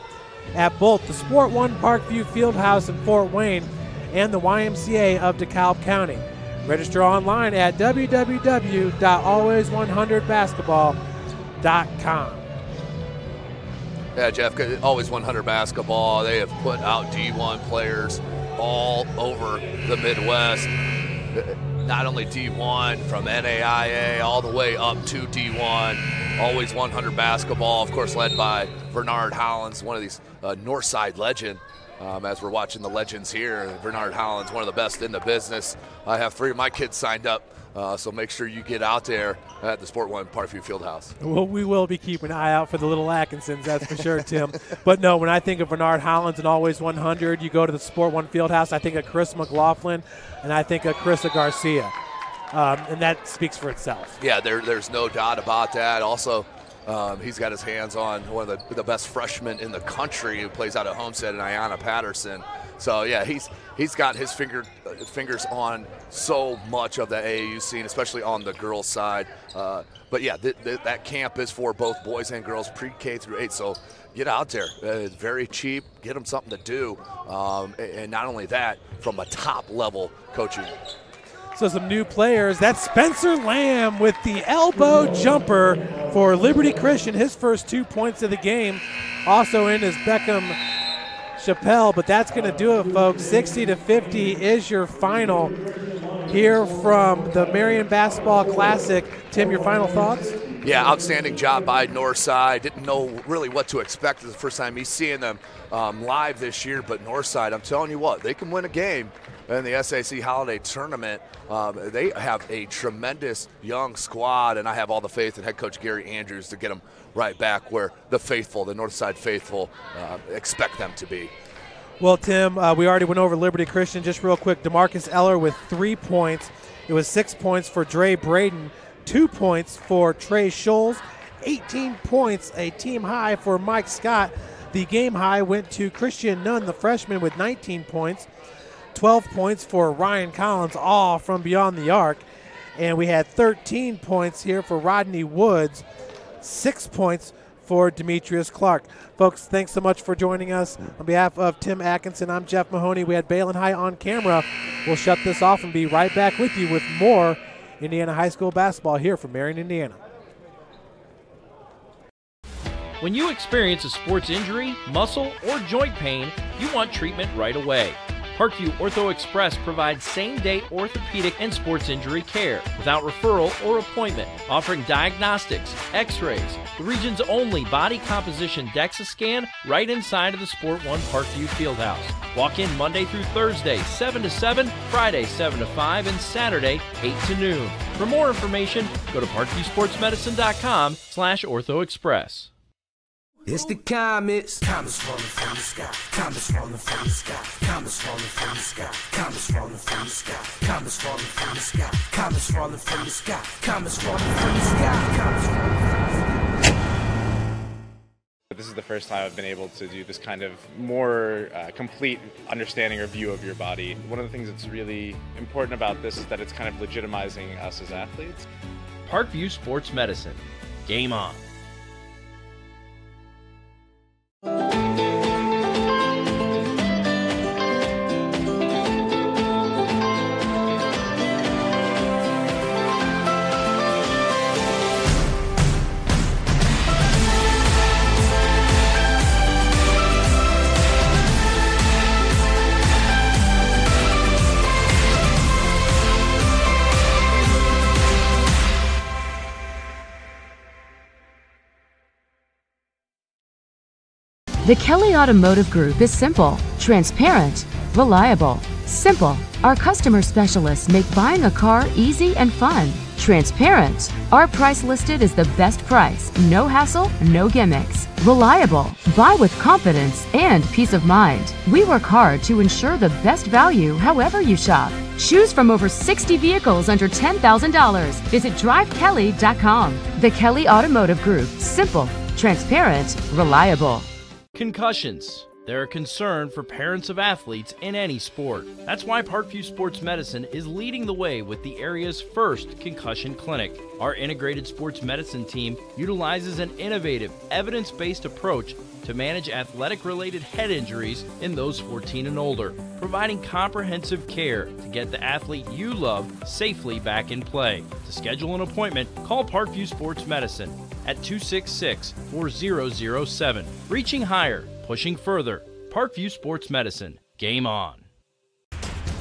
at both the Sport One Parkview Fieldhouse in Fort Wayne and the YMCA of DeKalb County. Register online at www.always100basketball.com. Yeah, Jeff, Always 100 Basketball, they have put out D1 players all over the Midwest. Not only D1, from NAIA all the way up to D1. Always 100 Basketball, of course, led by Bernard Hollins, one of these Northside legend. As we're watching the legends here, Bernard Hollins, one of the best in the business. I have 3 of my kids signed up, so make sure you get out there at the Sport One Parkview Fieldhouse. Well, we will be keeping an eye out for the little Atkinsons, that's for sure, Tim. But no, when I think of Bernard Hollins and Always 100, you go to the Sport One Fieldhouse, I think of Chris McLaughlin, and I think of Carissa Garcia. And that speaks for itself. Yeah, there's no doubt about that. Also, he's got his hands on one of the best freshmen in the country who plays out at Homestead, and Ayanna Patterson. So, yeah, he's got his fingers on so much of the AAU scene, especially on the girls' side. But, yeah, that camp is for both boys and girls, pre-K through 8. So get out there. It's very cheap. Get them something to do. And not only that, from a top-level coaching. So some new players. That's Spencer Lamb with the elbow jumper for Liberty Christian. His first 2 points of the game. Also in is Beckham Chappelle, but that's going to do it, folks. 60-50 is your final here from the Marion Basketball Classic. Tim, your final thoughts? Yeah, outstanding job by Northside. Didn't know really what to expect the first time he's seeing them live this year, but Northside, I'm telling you what, they can win a game in the SAC Holiday Tournament. They have a tremendous young squad, and I have all the faith in head coach Gary Andrews to get them right back where the faithful, the Northside faithful, expect them to be. Well, Tim, we already went over Liberty Christian. Just real quick, DeMarcus Eller with 3 points. It was 6 points for Dre Braden, 2 points for Trey Scholes, 18 points, a team high for Mike Scott. The game high went to Christian Nunn, the freshman, with 19 points. 12 points for Ryan Collins, all from beyond the arc. And we had 13 points here for Rodney Woods, 6 points for Demetrius Clark. Folks, thanks so much for joining us. On behalf of Tim Atkinson, I'm Jeff Mahoney. We had Balin High on camera. We'll shut this off and be right back with you with more Indiana High School basketball here from Marion, Indiana. When you experience a sports injury, muscle, or joint pain, you want treatment right away. Parkview Ortho Express provides same-day orthopedic and sports injury care without referral or appointment, offering diagnostics, x-rays, the region's only body composition DEXA scan right inside of the Sport One Parkview Fieldhouse. Walk in Monday through Thursday, 7 to 7, Friday, 7 to 5, and Saturday, 8 to noon. For more information, go to parkviewsportsmedicine.com/orthoexpress. It's the comets. Comets falling from the sky. Comets falling from the sky. Comets falling from the sky. Comets falling from the sky. Comets falling from the sky. Comets falling from the sky. Comets falling from the sky. Comets falling from the sky. This is the first time I've been able to do this kind of more complete understanding or view of your body. One of the things that's really important about this is that it's kind of legitimizing us as athletes. Parkview Sports Medicine. Game on. The Kelly Automotive Group is simple, transparent, reliable. Simple. Our customer specialists make buying a car easy and fun. Transparent. Our price listed is the best price. No hassle, no gimmicks. Reliable. Buy with confidence and peace of mind. We work hard to ensure the best value however you shop. Choose from over 60 vehicles under $10,000. Visit drivekelly.com. The Kelly Automotive Group. Simple, transparent, reliable. Concussions. They're a concern for parents of athletes in any sport. That's why Parkview Sports Medicine is leading the way with the area's first concussion clinic. Our integrated sports medicine team utilizes an innovative, evidence-based approach to manage athletic-related head injuries in those 14 and older, providing comprehensive care to get the athlete you love safely back in play. To schedule an appointment, call Parkview Sports Medicine at 266-4007. Reaching higher, pushing further. Parkview Sports Medicine. Game on.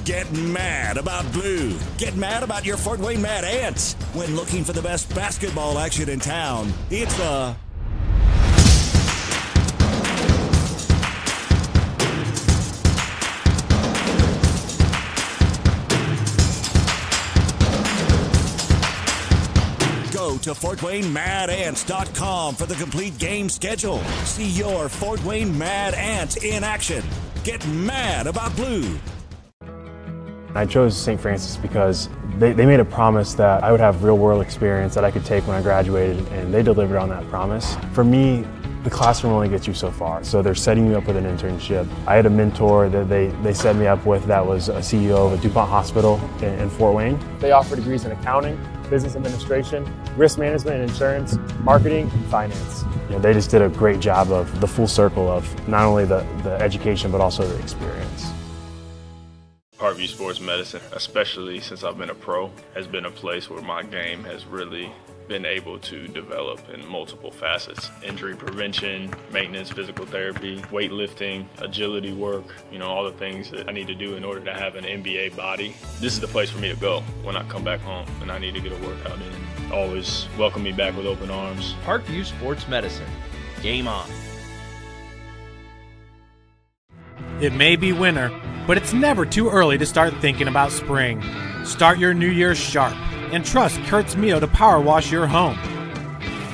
Get mad about blue. Get mad about your Fort Wayne Mad Ants. When looking for the best basketball action in town, it's the Go to FortWayneMadAnts.com for the complete game schedule. See your Fort Wayne Mad Ants in action. Get mad about blue. I chose St. Francis because they made a promise that I would have real-world experience that I could take when I graduated, and they delivered on that promise. For me, the classroom only gets you so far, so they're setting you up with an internship. I had a mentor that they set me up with that was a CEO of a DuPont hospital in Fort Wayne. They offer degrees in accounting, business administration, risk management and insurance, marketing, and finance. You know, they just did a great job of the full circle of not only the education but also the experience. Parkview Sports Medicine, especially since I've been a pro, has been a place where my game has really been able to develop in multiple facets. Injury prevention, maintenance, physical therapy, weightlifting, agility work, all the things that I need to do in order to have an NBA body. This is the place for me to go when I come back home and I need to get a workout in. Always welcome me back with open arms. Parkview Sports Medicine. Game on. It may be winter, but it's never too early to start thinking about spring. Start your new year sharp and trust Kurt's Mio to power wash your home.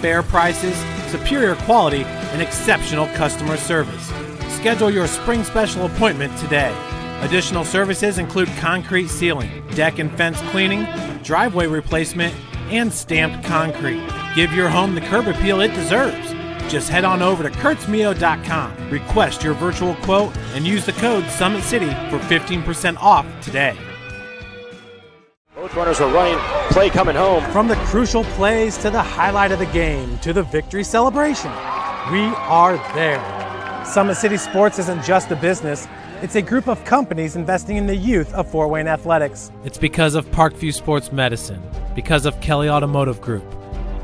Fair prices, superior quality, and exceptional customer service. Schedule your spring special appointment today. Additional services include concrete sealing, deck and fence cleaning, driveway replacement, and stamped concrete. Give your home the curb appeal it deserves. Just head on over to kurtzmio.com, request your virtual quote, and use the code SummitCity for 15% off today. Both runners are running, play coming home. From the crucial plays to the highlight of the game to the victory celebration, we are there. Summit City Sports isn't just a business, it's a group of companies investing in the youth of Fort Wayne athletics. It's because of Parkview Sports Medicine, because of Kelly Automotive Group,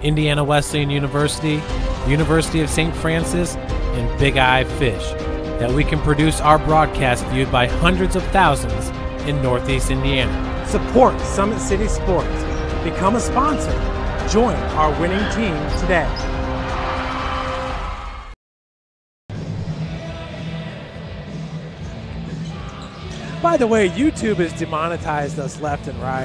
Indiana Wesleyan University, University of St. Francis, and Big Eye Fish. that we can produce our broadcast viewed by hundreds of thousands in Northeast Indiana. Support Summit City Sports. Become a sponsor. Join our winning team today. By the way, YouTube has demonetized us left and right.